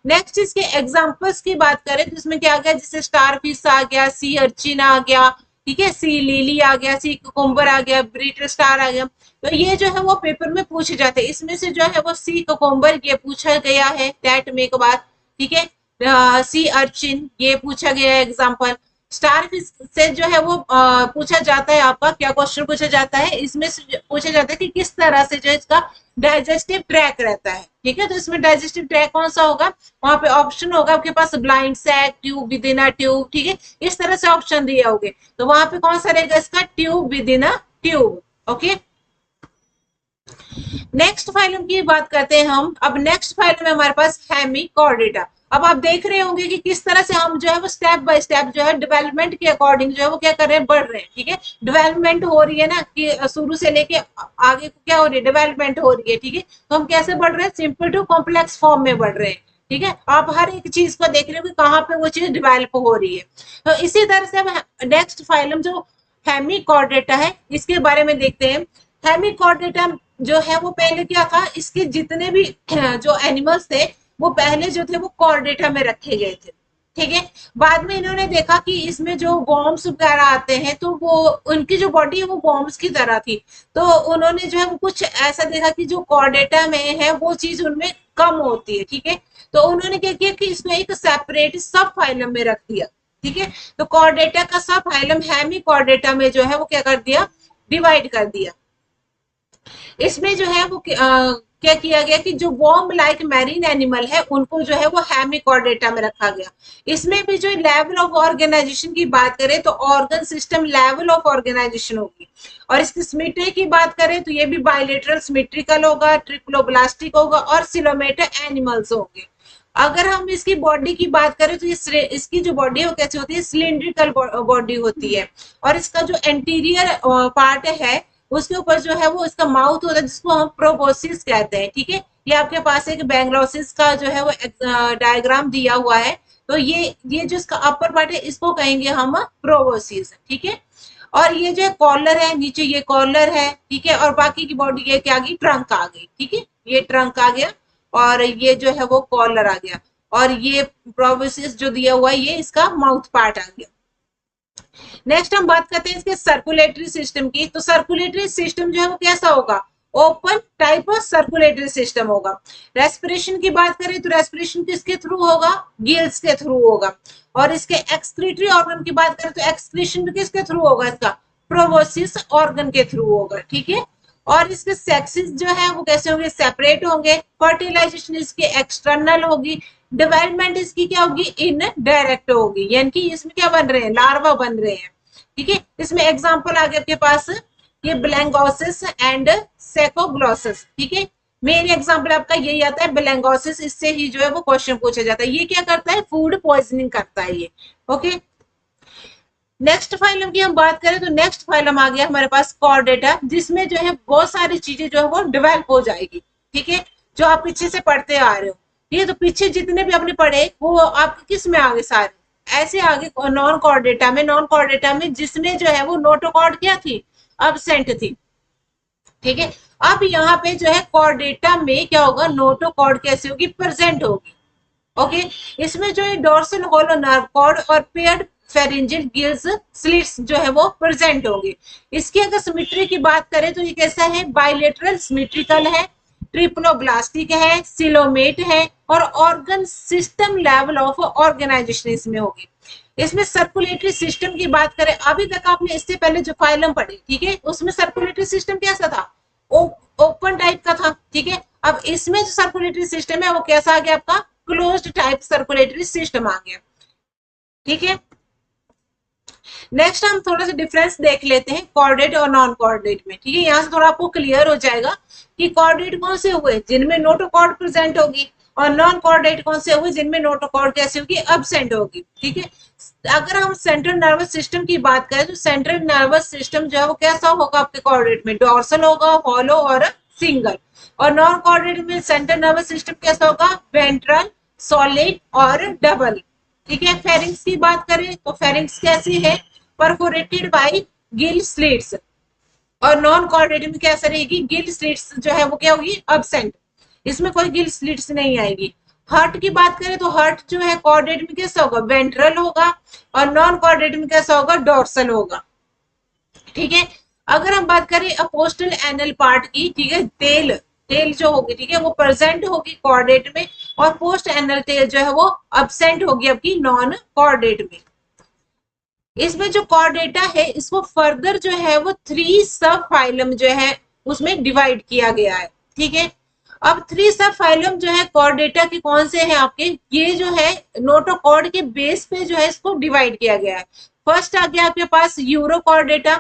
नेक्स्ट इसके एग्जांपल्स की बात करें तो इसमें क्या आ गया, जैसे स्टार फिश आ गया, सी अर्चिन आ गया, ठीक है, सी लिली आ गया, सी कुकुम्बर आ गया, ब्रिटल स्टार आ गया। तो ये जो है वो पेपर में पूछे जाते हैं। इसमें से जो है वो सी कुकुम्बर ये पूछा गया है टेट में एक बार। ठीक है, सी अर्चिन ये पूछा गया है एग्जाम्पल। स्टार फिश से जो है वो पूछा जाता है, आपका क्या क्वेश्चन पूछा जाता है, इसमें से पूछा जाता है कि किस तरह से जो है इसका डाइजेस्टिव ट्रैक रहता है। ठीक है, तो इसमें डाइजेस्टिव ट्रैक कौन सा होगा, वहां पे ऑप्शन होगा आपके पास blind sac, tube within a tube. ठीक है, इस तरह से ऑप्शन दिए होंगे, तो वहां पे कौन सा रहेगा इसका, tube within a tube. Okay, next phylum की बात करते हैं हम। अब नेक्स्ट फाइलम है हमारे पास हेमिकॉर्डेटा। अब आप देख रहे होंगे कि किस तरह से हम जो है वो स्टेप बाय स्टेप जो है डेवलपमेंट के अकॉर्डिंग जो है वो क्या कर रहे हैं, बढ़ रहे हैं। ठीक है, डेवलपमेंट हो रही है ना, कि शुरू से लेके आगे को क्या हो रही है, डेवलपमेंट हो रही है। ठीक है, तो हम कैसे बढ़ रहे हैं, सिंपल टू कॉम्प्लेक्स फॉर्म में बढ़ रहे हैं। ठीक है, आप हर एक चीज को देख रहे हो कि कहाँ पे वो चीज डेवलप हो रही है। तो इसी तरह से हम नेक्स्ट फाइलम जो हेमिकॉर्डेटा है इसके बारे में देखते हैं। हेमिकॉर्डेटा जो है वो पहले क्या था, इसके जितने भी जो एनिमल्स थे वो पहले जो थे वो कॉर्डेटा में रखे गए थे। ठीक है, बाद में इन्होंने देखा कि इसमें जो वॉर्म्स वगैरह आते हैं तो वो उनकी जो बॉडी है वो वॉर्म्स की तरह थी, तो उन्होंने जो है वो कुछ ऐसा देखा कि जो कॉर्डेटा में है वो चीज उनमें कम होती है। ठीक है, तो उन्होंने क्या किया कि इसको एक सेपरेट सब फाइलम में रख दिया। ठीक है, तो कॉर्डेटा का सब फाइलम हेमिकॉर्डेटा में जो है वो क्या कर दिया, डिवाइड कर दिया। इसमें जो है वो क्या किया गया कि जो वॉर्म लाइक मैरीन एनिमल है उनको जो है वो हेमिकॉर्डेटा में रखा गया। इसमें भी जो लेवल ऑफ ऑर्गेनाइजेशन की बात करें तो organ system level of organisation होगी। और इसकी सिमेट्री की बात करें तो ये भी बायलेटरल सिमेट्रिकल होगा, ट्रिप्लोब्लास्टिक होगा और सिलोमेटर एनिमल्स होंगे। अगर हम इसकी बॉडी की बात करें तो इसकी जो बॉडी है वो कैसी होती है, सिलिंड्रिकल बॉडी होती है। और इसका जो एंटीरियर पार्ट है उसके ऊपर जो है वो इसका माउथ होता है जिसको हम प्रोबोसिस कहते हैं। ठीक है, ये आपके पास एक बैंगलोसिस का जो है वो डायग्राम दिया हुआ है, तो ये जो इसका अपर पार्ट है इसको कहेंगे हम प्रोबोसिस। ठीक है, और ये जो कॉलर है, नीचे ये कॉलर है। ठीक है, और बाकी की बॉडी ये क्या आ गई, ट्रंक आ गई। ठीक है, ये ट्रंक आ गया और ये जो है वो कॉलर आ गया, और ये प्रोबोसिस जो दिया हुआ है ये इसका माउथ पार्ट आ गया। नेक्स्ट हम बात करते हैं इसके सर्कुलेटरी सिस्टम की। तो सर्कुलेटरी सिस्टम जो है वो कैसा होगा, open type of circulatory system होगा। रेस्पिरेशन की बात करें तो रेस्पिरेशन किसके थ्रू होगा, गिल्स के थ्रू होगा। और इसके एक्सक्रीटरी ऑर्गन की बात करें तो एक्सक्रीशन भी किसके थ्रू होगा, इसका प्रोबोसिस ऑर्गन के थ्रू होगा। ठीक है, और इसके सेक्सेस जो है वो कैसे होंगे, सेपरेट होंगे। फर्टिलाइजेशन इसकी एक्सटर्नल होगी। डेवलपमेंट इसकी क्या होगी, इन डायरेक्ट होगी, यानी कि इसमें क्या बन रहे हैं, लार्वा बन रहे हैं। ठीक है, इसमें एग्जांपल आ गया आपके पास, ये ब्लैंगोसिस एंड सेकोग्लोसिस। ठीक है, मेन एग्जांपल आपका यही आता है ब्लैंगोसिस, इससे ही जो है वो क्वेश्चन पूछा जाता है। ये क्या करता है, फूड पॉइजनिंग करता है ये। ओके, नेक्स्ट फाइलम की हम बात करें तो नेक्स्ट फाइलम आ गया हमारे पास कॉर्डेटा, जिसमें जो है बहुत सारी चीजें जो है वो डेवलप हो जाएगी। ठीक है, जो आप पीछे से पढ़ते आ रहे हो, ये तो पीछे जितने भी आपने पढ़े वो आपके किस में आगे, सारे ऐसे आगे नॉन कॉर्डेटा में। नॉन कॉर्डेटा में जिसमें जो है वो नोटोकॉर्ड क्या थी, अब्सेंट थी। ठीक है, अब यहाँ पे जो है कॉर्डेटा में क्या होगा, नोटोकॉर्ड कैसे होगी, प्रेजेंट होगी। ओके, इसमें जो है डोर्सल होलो नर्व कॉर्ड और पेयर्ड फेरिंजियल गिल्स स्लिट्स जो है वो प्रेजेंट होंगे। इसकी अगर सिमेट्री की बात करें तो ये कैसा है, बायलेटरल सिमेट्रिकल है, ट्रिप्लोब्लास्टिक है, सिलोमेट है, और organ system level of organisation इसमें होगी। इसमें सर्कुलेटरी सिस्टम की बात करें, अभी तक आपने इससे पहले जो फाइलम पढ़ी, ठीक है, उसमें सर्कुलेटरी सिस्टम कैसा था, ओपन टाइप का था। ठीक है, अब इसमें जो सर्कुलेटरी सिस्टम है वो कैसा आ गया आपका, क्लोज्ड टाइप सर्कुलेटरी सिस्टम आ गया। ठीक है, नेक्स्ट हम थोड़ा सा डिफरेंस देख लेते हैं कॉर्डेट और नॉन कॉर्डेट में। ठीक है, यहाँ से थोड़ा आपको क्लियर हो जाएगा कि कॉर्डेट कौन से हुए, जिनमें नोटोकॉर्ड प्रेजेंट होगी, और नॉन कॉर्डेट कौन से हुए, जिनमें नोटोकॉर्ड कैसे होगी, अब्सेंट होगी। ठीक है, अगर हम सेंट्रल नर्वस सिस्टम की बात करें तो सेंट्रल नर्वस सिस्टम जो है वो कैसा होगा आपके कॉर्डेट में, डोर्सल होगा, हॉलो और सिंगल। और नॉन कॉर्डेट में सेंट्रल नर्वस सिस्टम कैसा होगा, वेंट्रल, सॉलिड और डबल। ठीक है, फेरिंग्स की बात करें तो फेरिंग्स कैसी है, परफोरेटेड बाय गिल स्लिट्स। और नॉन कॉर्डेट में कैसा रहेगी, गिल स्लिट्स जो है वो क्या होगी, अब्सेंट, इसमें कोई गिल स्लिट्स नहीं आएगी। हार्ट की बात करें तो हार्ट जो है कॉर्डेट में कैसा होगा, वेंट्रल होगा, और नॉन कॉर्डेट में कैसा होगा, डोर्सल होगा। ठीक है, अगर हम बात करें अपोस्टल एनल पार्ट की, ठीक है, टेल, टेल जो होगी, ठीक है, वो प्रेजेंट होगी कॉर्डेट में, और पोस्ट एनल टेल जो है वो अब्सेंट होगी आपकी नॉन कॉर्डेट में। इसमें जो कॉर्डेटा है इसको फर्दर जो है वो 3 सब फाइलम जो है उसमें डिवाइड किया गया है। ठीक है, अब 3 सब फाइलम जो है कॉर्डेटा के कौन से हैं आपके, ये जो है नोटोकॉर्ड के बेस पे जो है इसको डिवाइड किया गया है। फर्स्ट आ गया आपके पास यूरोकॉर्डेटा।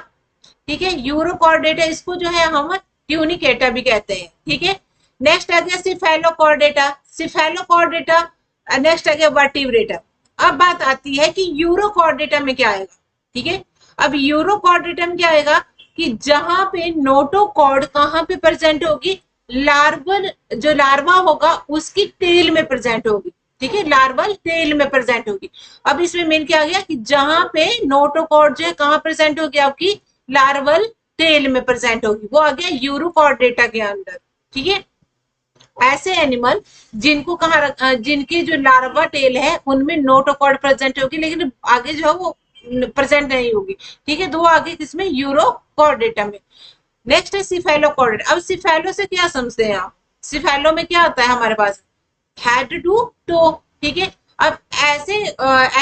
ठीक है, यूरोकॉर्डेटा, इसको जो है हम ट्यूनिकेटा भी कहते हैं। ठीक है, नेक्स्ट आ गया सिफेलोकॉर्डेटा, सिफेलोकॉर्डेटा, नेक्स्ट आ गया वर्टिब्रेटा। अब बात आती है कि यूरोकॉर्डेटा में क्या आएगा। ठीक है, अब यूरोकॉर्डेटा में क्या आएगा कि जहां पे नोटोकॉर्ड कहां पे प्रेजेंट होगी, लार्वल, जो लार्वा होगा उसकी टेल में प्रेजेंट होगी। ठीक है, लार्वल टेल में प्रेजेंट होगी। अब इसमें मेन क्या आ गया कि जहां पे नोटोकॉर्ड जो है कहां प्रेजेंट होगी, आपकी लार्वल टेल में प्रेजेंट होगी, वो आ गया यूरोकॉर्डेटा के अंदर। ठीक है, ऐसे एनिमल जिनको कहा, जिनकी जो लार्वा टेल है उनमें नोटोकॉर्ड प्रेजेंट होगी, लेकिन आगे जो है वो प्रेजेंट नहीं होगी। ठीक है, दो आगे किसमें, यूरोकॉर्डेटा में। नेक्स्ट है सिफेलोकॉर्डेटा। अब सिफेलो से क्या समझते हैं आप, सिफेलो में क्या आता है हमारे पास, हेड टू टो। ठीक है, अब ऐसे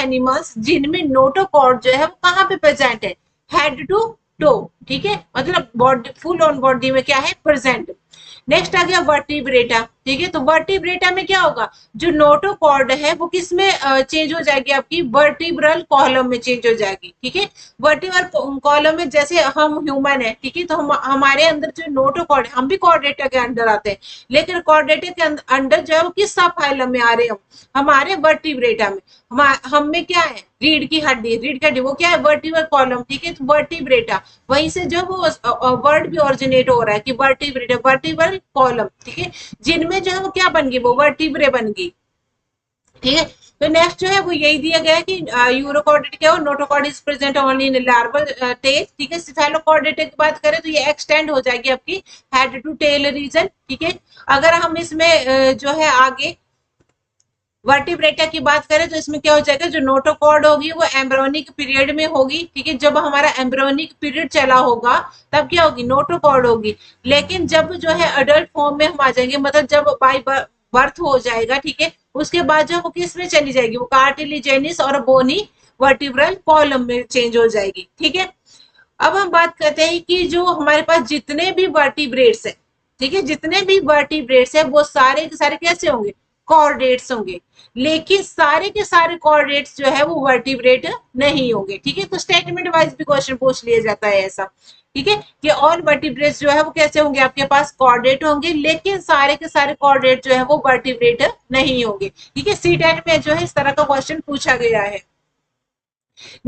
एनिमल्स जिनमें नोटोकॉर्ड जो है वो कहाँ पे प्रेजेंट है, हेड टू टो। ठीक है, मतलब बॉडी, फुल ऑन बॉडी में क्या है, प्रेजेंट। नेक्स्ट आ गया वर्टिब्रेटा। ठीक है, तो वर्टिब्रेटा में क्या होगा, जो नोटोकॉर्ड है वो किस में चेंज हो जाएगी, आपकी वर्टिब्रल कॉलम में चेंज हो जाएगी। ठीक है, वर्टिब्रल कॉलम में जैसे हम ह्यूमन है, ठीक है, तो हमारे अंदर जो नोटोकॉर्ड है, हम भी कॉर्डेटा के अंडर आते हैं, लेकिन कॉर्डेटा के अंडर जो है वो किस सब फाइलम में आ रहे हैं, हमारे वर्टिब्रेटा में। हम में क्या है, रीढ़ की हड्डी, रीढ़ की हड्डी वो क्या है, वर्टिब्रल कॉलम। ठीक है, तो वर्टिब्रेटा, वहीं से जो वो वर्ड भी ओरिजिनेट हो रहा है कि वर्टिब्रेटा, वर्टिब्रल कॉलम। ठीक है, जिनमें जो है वो क्या बन गई, वो वर्टिब्रे बन गई। ठीक है, तो नेक्स्ट जो है वो यही दिया गया है कि यूरोकॉर्डेट क्या हो, notochord is present only in larval tail. ठीक है, सिफेलोकॉर्डेट की बात करें तो ये एक्सटेंड हो जाएगी आपकी हेड टू टेल रीजन। ठीक है, अगर हम इसमें जो है आगे वर्टिब्रेटा की बात करें तो इसमें क्या हो जाएगा, जो नोटोकॉर्ड होगी वो एम्ब्रियोनिक पीरियड में होगी। ठीक है, जब हमारा एम्ब्रियोनिक पीरियड चला होगा तब क्या होगी, नोटोकॉर्ड होगी। लेकिन जब जो है अडल्ट फॉर्म में हम आ जाएंगे, मतलब जब बाय बर्थ हो जाएगा, ठीक है, उसके बाद जो वो किस में चली जाएगी, वो कार्टिलेजिनस और बोनी वर्टिब्रल कॉलम में चेंज हो जाएगी। ठीक है, अब हम बात करते हैं कि जो हमारे पास जितने भी वर्टिब्रेट्स है, ठीक है, जितने भी वर्टिब्रेट्स है वो सारे के सारे कैसे होंगे, कॉर्डेट्स होंगे। लेकिन सारे के सारे कॉर्डेट्स जो है वो वर्टिब्रेट नहीं होंगे, ठीक है। तो स्टेटमेंट वाइज भी क्वेश्चन पूछ लिया जाता है ऐसा, ठीक है, कि ऑल वर्टिब्रेट्स जो है वो कैसे होंगे, आपके पास कॉर्डेट होंगे, लेकिन सारे के सारे कॉर्डेट जो है वो वर्टिब्रेट नहीं होंगे, ठीक है। सी टेट में जो है इस तरह का क्वेश्चन पूछा गया है।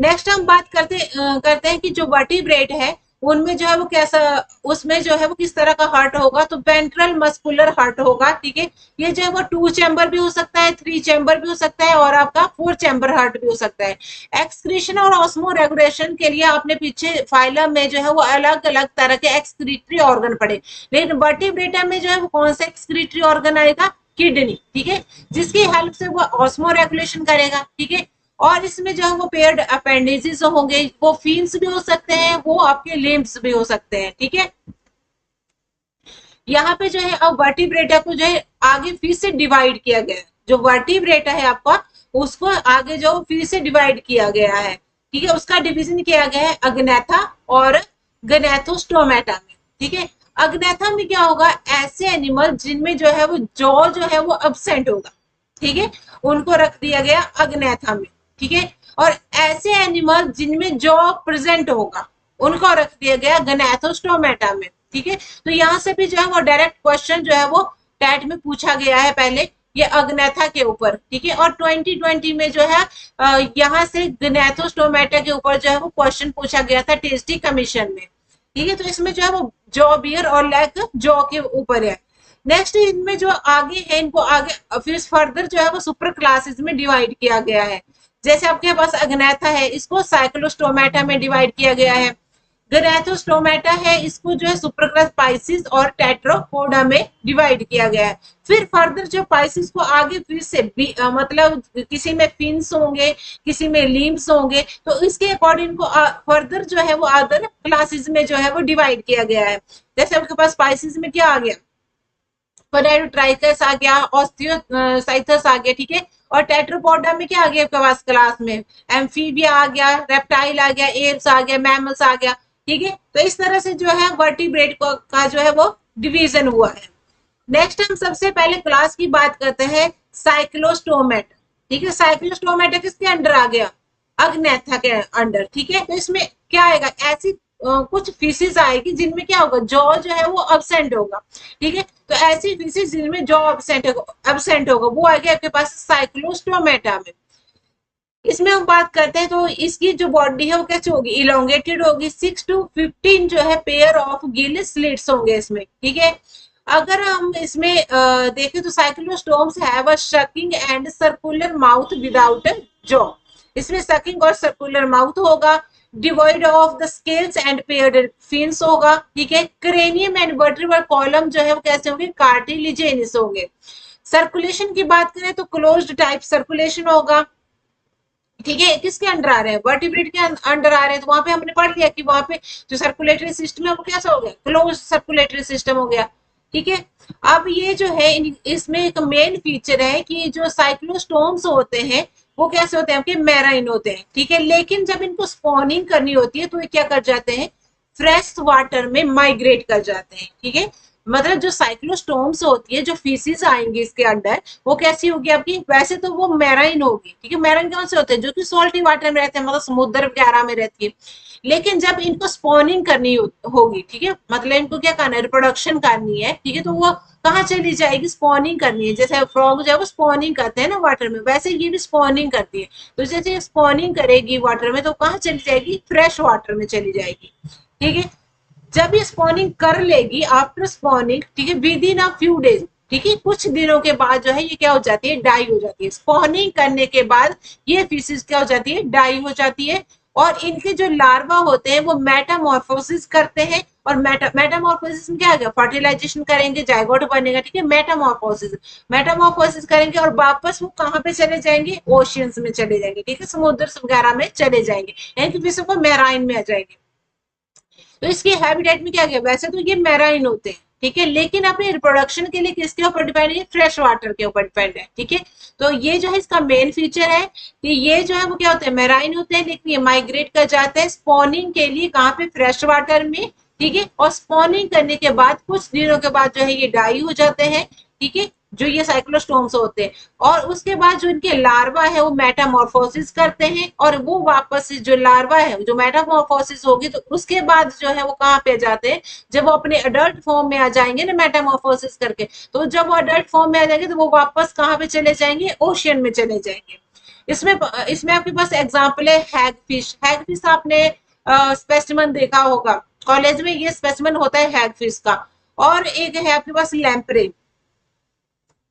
नेक्स्ट हम बात करते हैं कि जो वर्टिब्रेट है उनमें जो है वो कैसा, उसमें जो है वो किस तरह का हार्ट होगा, तो वेंट्रल मस्कुलर हार्ट होगा, ठीक है। ये जो है वो 2 चैम्बर भी हो सकता है, 3 चैम्बर भी हो सकता है और आपका 4 चैम्बर हार्ट भी हो सकता है। एक्सक्रीशन और ऑस्मो रेगुलेशन के लिए आपने पीछे फाइलम में जो है वो अलग अलग तरह के एक्सक्रीटरी ऑर्गन पढ़े, लेकिन वर्टिब्रेटा में जो है वो कौन सा एक्सक्रीटरी ऑर्गन आएगा, किडनी, ठीक है, जिसकी हेल्प से वो ऑस्मो रेगुलेशन करेगा, ठीक है। और इसमें जो है वो पेयर्ड अपेंडिजेस होंगे, वो फीन्स भी हो सकते हैं, वो आपके लिम्ब्स भी हो सकते हैं, ठीक है। यहाँ पे जो है अब वर्टिब्रेटा को जो है आगे फिर से डिवाइड किया गया है, जो वर्टिब्रेटा है आपका उसको आगे जो फिर से डिवाइड किया गया है, ठीक है, उसका डिवीजन किया गया है अग्नेथा और गनेथोस्टोमेटा में, ठीक है। अग्नेथा में क्या होगा, ऐसे एनिमल जिनमें जो है वो जॉ जो है वो अब्सेंट होगा, ठीक है, उनको रख दिया गया अग्नेथा में, ठीक है। और ऐसे एनिमल जिनमें जॉ प्रेजेंट होगा उनको रख दिया गया गनेथोस्टोमेटा में, ठीक है। तो यहाँ से भी जो है वो डायरेक्ट क्वेश्चन जो है वो टैट में पूछा गया है पहले ये अग्नेथा के ऊपर, ठीक है। और 2020 में जो है यहाँ से गनेथोस्टोमेटा के ऊपर जो है वो क्वेश्चन पूछा गया था टेस्टी कमीशन में, ठीक है। तो इसमें जो है वो जॉ बियर और लेग जॉ के ऊपर है। नेक्स्ट इनमें जो आगे है इनको आगे फिर फर्दर जो है वो सुपर क्लासेस में डिवाइड किया गया है। जैसे आपके पास अग्नेथा है, इसको साइक्लोस्टोमेटा में डिवाइड किया गया है। गनेथोस्टोमेटा है, इसको जो है सुपरक्लास पाइसिस और टेट्रापोडा में डिवाइड किया गया है। फिर फर्दर जो पाइसिस को आगे फिर से मतलब किसी में फिन्स होंगे, किसी में लिम्स होंगे, तो इसके अकॉर्डिंग को फर्दर जो है वो अदर क्लासेस में जो है वो डिवाइड किया गया है। जैसे आपके पास पाइसिस में क्या आ गया, पोडेंट्राइकस आ गया, ऑस्टियोसाइथस आ गया, ठीक है। और टेट्रोपोडा में क्या आ गया आपके पास क्लास में, एम्फीबिया आ गया, रेप्टाइल आ गया, एप्स आ गया, मैमल्स आ गया, ठीक है। तो इस तरह से जो है वर्टिब्रेट का जो है वो डिवीजन हुआ है। नेक्स्ट हम सबसे पहले क्लास की बात करते हैं साइक्लोस्टोमेटा, ठीक है। साइक्लोस्टोमेटा किसके अंडर आ गया, अग्नेथा के अंडर, ठीक है। तो इसमें क्या आएगा, ऐसी कुछ फीसिस आएगी जिनमें क्या होगा, जॉ जो है वो अब्सेंट होगा, ठीक है। तो ऐसी फीसिस जिनमें जॉ अब्सेंट होगा वो आएगी आपके पास साइक्लोस्टोमेटा में। इसमें हम बात करते हैं तो इसकी जो बॉडी है वो कैसे होगी, इलोंगेटेड होगी, 6 to 15 जो है पेयर ऑफ गिल स्लिट्स होंगे इसमें, ठीक है। अगर हम इसमें देखें तो cyclostomes have a sucking and circular mouth without jaw, इसमें सकिंग और सर्कुलर माउथ होगा, devoid of the scales and paired fins होगा, ठीक है। क्रेनियम एंड वर्टिब्रल कॉलम जो है वो कैसे होंगे, कार्टिलेजिनस होंगे। सर्कुलेशन की बात करें तो क्लोज्ड टाइप सर्कुलेशन होगा, ठीक है। किसके अंडर आ रहे हैं, वर्टिब्रेट के अंडर आ रहे हैं, तो वहां पे हमने पढ़ लिया कि वहां पे जो सर्कुलेटरी सिस्टम है वो कैसा हो गया, क्लोज सर्कुलेटरी सिस्टम हो गया, ठीक है। अब ये जो है इसमें एक मेन फीचर है कि जो साइक्लोस्टोम्स होते हैं वो कैसे होते हैं, आपके मैराइन होते हैं, ठीक है। लेकिन जब इनको स्पॉनिंग करनी होती है तो ये क्या कर जाते हैं, फ्रेश वाटर में माइग्रेट कर जाते हैं, ठीक है। मतलब जो साइक्लोस्टोम्स होती है, जो फीसिस आएंगी इसके अंडर, वो कैसी होगी आपकी, वैसे तो वो मैराइन होगी, ठीक है। मैराइन कौन से होते हैं, जो कि सॉल्टी वाटर में रहते हैं, मतलब समुद्र वगैरह में रहती है। लेकिन जब इनको स्पॉनिंग करनी होगी, ठीक है, मतलब इनको क्या करना है, रिप्रोडक्शन करनी है, ठीक है, तो वो कहाँ चली जाएगी, स्पॉनिंग करनी है। जैसे फ्रॉग जो है वो स्पॉनिंग करते हैं ना वाटर में, वैसे ये भी स्पॉनिंग करती है। तो जैसे स्पॉनिंग करेगी वाटर में तो कहाँ चली जाएगी, फ्रेश वाटर में चली जाएगी, ठीक है। जब ये स्पॉनिंग कर लेगी आफ्टर स्पॉनिंग, ठीक है, with in a few days, ठीक है, कुछ दिनों के बाद जो है ये क्या हो जाती है, डाई हो जाती है। स्पॉनिंग करने के बाद ये फिशेस क्या हो जाती है, डाई हो जाती है। और इनके जो लार्वा होते हैं वो मेटामॉर्फोसिस करते हैं, और मेटामॉर्फोसिस में क्या है, फर्टिलाइजेशन करेंगे, जाइगोट बनेगा, ठीक है। मेटामॉर्फोसिस करेंगे और वापस वो कहाँ पे चले जाएंगे, ओशियंस में चले जाएंगे, ठीक है, समुद्र वगैरह में चले जाएंगे, यानी कि फिर वो मैराइन में आ जाएंगे। तो इसके हैबिटेट में क्या गया, वैसे तो ये मैराइन होते हैं, ठीक है, लेकिन अपने रिप्रोडक्शन के लिए किसके ऊपर डिपेंड है? फ्रेश वाटर के ऊपर डिपेंड है। ठीक है, तो ये जो है इसका मेन फीचर है कि ये जो है वो क्या होता है? मैराइन होते हैं, लेकिन ये माइग्रेट कर जाते हैं स्पॉनिंग के लिए कहाँ पे? फ्रेश वाटर में। ठीक है, और स्पॉनिंग करने के बाद कुछ दिनों के बाद जो है ये डाई हो जाते हैं। ठीक है, जो ये साइक्लोस्टोम्स होते हैं, और उसके बाद जो इनके लार्वा है वो मेटामॉर्फोसिस करते हैं, और वो वापस जो लार्वा है जो मेटामॉर्फोसिस होगी तो उसके बाद जो है वो कहाँ पे जाते हैं? जब वो अपने अडल्ट फॉर्म में आ जाएंगे ना मेटामॉर्फोसिस करके, तो जब वो अडल्ट फॉर्म में आ जाएंगे तो वो वापस कहाँ पे चले जाएंगे? ओशियन में चले जाएंगे। इसमें इसमें आपके पास एग्जाम्पल है हैगफिश। हैगफिश आपने स्पेसिमन देखा होगा कॉलेज में, ये स्पेसिमन होता है हैगफिश का। और एक है आपके पास लैम्प्रे।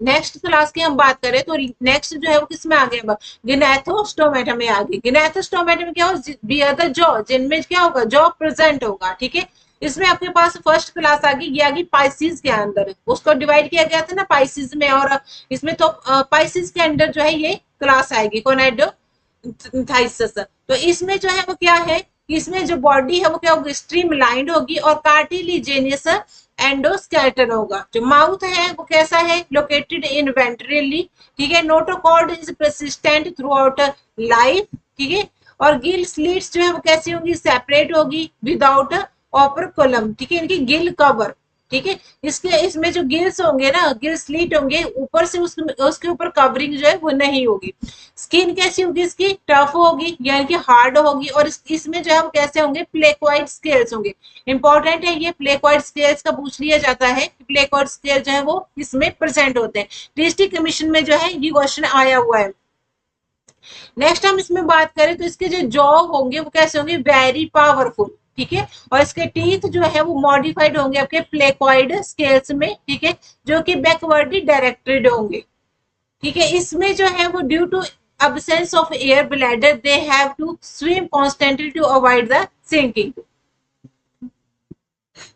नेक्स्ट क्लास की हम बात करें तो नेक्स्ट जो है वो किसमें आ गया? गिनेथोस्टोमेटा में आ गई। गिनेथोस्टोमेटा में क्या हो? बियर द जॉ, जिनमें क्या होगा? जॉ प्रेजेंट होगा। ठीक है, इसमें आपके पास फर्स्ट क्लास आ गई, ये आ गई पाइसिस के अंदर। उसको डिवाइड किया गया था ना पाइसिस में, और इसमें तो पाइसिस के अंदर जो है ये क्लास आएगी कोनाइडोथाइसिस। तो इसमें जो है वो क्या है? इसमें जो बॉडी है वो क्या होगी? स्ट्रीम लाइंड होगी और कार्टिलिजेनियस एंडोस्केलेटन होगा। जो माउथ है वो कैसा है? Located in ventrally. ठीक है, notochord is persistent through out life. ठीक है, और गिल स्लिट्स जो है वो कैसी होंगी? सेपरेट होगी विदाउट ओपरकुलम। ठीक है, इनकी गिल कवर। ठीक है, इसके इसमें जो गिल्स होंगे ना, गिल स्लीट होंगे, ऊपर से उसके ऊपर कवरिंग जो है वो नहीं होगी। स्किन कैसी होगी? इसकी टफ होगी यानी कि हार्ड होगी, और इसमें जो है वो कैसे होंगे? प्लेकॉइड स्केल्स होंगे। इंपॉर्टेंट है ये, प्लेकॉइड स्केल्स का पूछ लिया जाता है कि प्लेकॉइड स्केल जो है वो इसमें प्रेजेंट होते हैं। डिस्ट्रिक्ट कमीशन में जो है ये क्वेश्चन आया हुआ है। नेक्स्ट हम इसमें बात करें तो इसके जो जॉ होंगे वो कैसे होंगे? Very powerful. ठीक है, और इसके टीथ जो है वो मॉडिफाइड होंगे आपके प्लेकॉइड स्केल्स में। ठीक है, जो कि बैकवर्डली डायरेक्टेड होंगे। ठीक है, इसमें जो है वो due to absence of air bladder they have to swim constantly to avoid the sinking.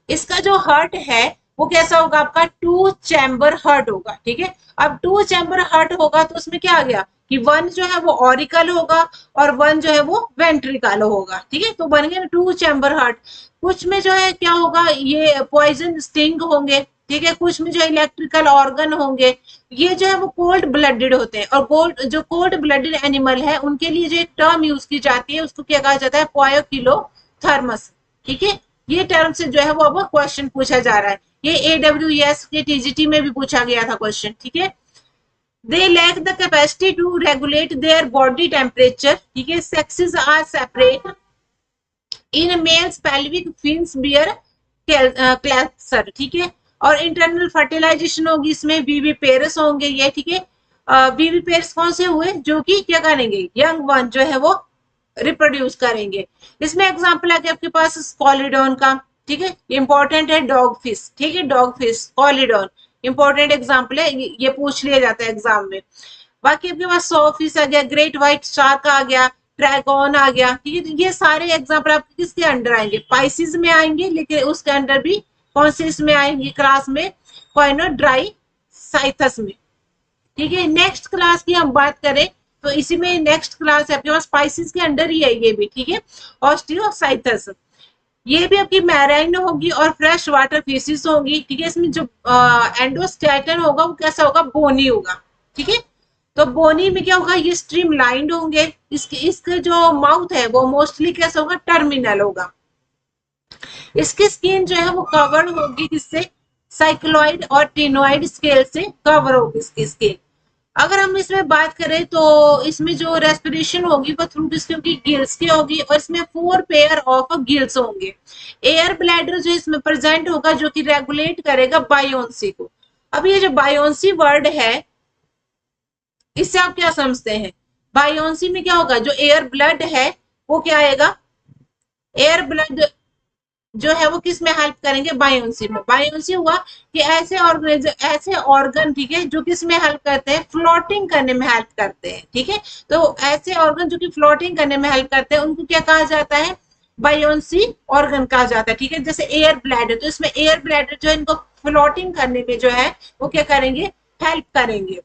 इसका जो हार्ट है वो कैसा होगा? आपका 2 चैम्बर हार्ट होगा। ठीक है, अब 2 चैम्बर हार्ट होगा तो उसमें क्या आ गया कि 1 जो है वो ऑरिकल होगा और 1 जो है वो वेंट्रिकल होगा। ठीक है, तो बन गया 2 चैम्बर हार्ट। कुछ में जो है क्या होगा? ये पॉइजन स्टिंग होंगे। ठीक है, कुछ में जो इलेक्ट्रिकल ऑर्गन होंगे। ये जो है वो कोल्ड ब्लडेड होते हैं, और जो कोल्ड ब्लडेड एनिमल है उनके लिए जो एक टर्म यूज की जाती है उसको क्या कहा जाता है? पोयोकिलोथर्मस। ठीक है, ये टर्म से जो है वो अब क्वेश्चन पूछा जा रहा है। ये AWS के TGT में भी पूछा गया था क्वेश्चन। ठीक है, they lack the capacity to regulate their body temperature. ठीक है, sexes are separate. In males pelvic fins bear cluster. ठीक है, और इंटरनल फर्टिलाइजेशन होगी इसमें, बीवी पेयर्स होंगे ये। ठीक है, बीवी पेयर्स कौन से हुए? जो कि क्या करेंगे? यंग वन जो है वो रिप्रोड्यूस करेंगे। इसमें एग्जांपल है आपके पास स्कॉलिडॉन का। ठीक है, इंपॉर्टेंट है डॉग फिश। ठीक है, dog fish Scoliodon important example है, ये पूछ लिया जाता है एग्जाम में। बाकी आपके पास सॉफिश आ गया, ग्रेट व्हाइट शार्क आ गया, ड्रैगन आ गया। ठीक है, तो ये सारे एग्जांपल आपके किसके अंडर आएंगे? पाइसिस में आएंगे, लेकिन उसके अंडर भी कौन से इसमें आएंगी क्लास में? कोइनोड्राइसाइथस में। ठीक है, नेक्स्ट क्लास की हम बात करें तो इसी में नेक्स्ट क्लास है आपके पास स्पाइसिस के अंडर ही है ये भी। ठीक है, ऑस्टियोसाइथस। ये भी आपकी मैराइन होगी और फ्रेश वाटर फिशेस होंगी। ठीक है, इसमें जो एंडोस्केलेटन होगा वो कैसा होगा? बोनी होगा। ठीक है, तो बोनी में क्या होगा? ये स्ट्रीम लाइंड होंगे। इसके जो माउथ है वो मोस्टली कैसा होगा? टर्मिनल होगा। इसकी स्किन जो है वो कवर्ड होगी किससे? साइक्लोइड और टिनोइड स्केल से कवर होगी इसकी स्किन। अगर हम इसमें बात करें तो इसमें जो रेस्पिरेशन होगी वो थ्रू किसकी? गिल्स की होगी, और इसमें 4 पेयर ऑफ गिल्स होंगे। एयर ब्लैडर जो इसमें प्रेजेंट होगा जो कि रेगुलेट करेगा बायोन्सी को। अब ये जो बायोन्सी वर्ड है इससे आप क्या समझते हैं? बायोन्सी में क्या होगा? जो एयर ब्लड है वो क्या आएगा? एयर ब्लड जो है वो किस में हेल्प करेंगे? बायोन्सी में। बायोन्सी हुआ कि ऐसे ऑर्गन ठीक है जो किस में हेल्प करते हैं? फ्लोटिंग करने में हेल्प करते हैं। ठीक है, तो ऐसे ऑर्गन जो कि फ्लोटिंग करने में हेल्प करते हैं उनको क्या कहा जाता है? बायोन्सी ऑर्गन कहा जाता है। ठीक है, जैसे एयर ब्लैडर, तो इसमें एयर ब्लैडर जो है इनको फ्लोटिंग करने में जो है वो क्या करेंगे? हेल्प करेंगे।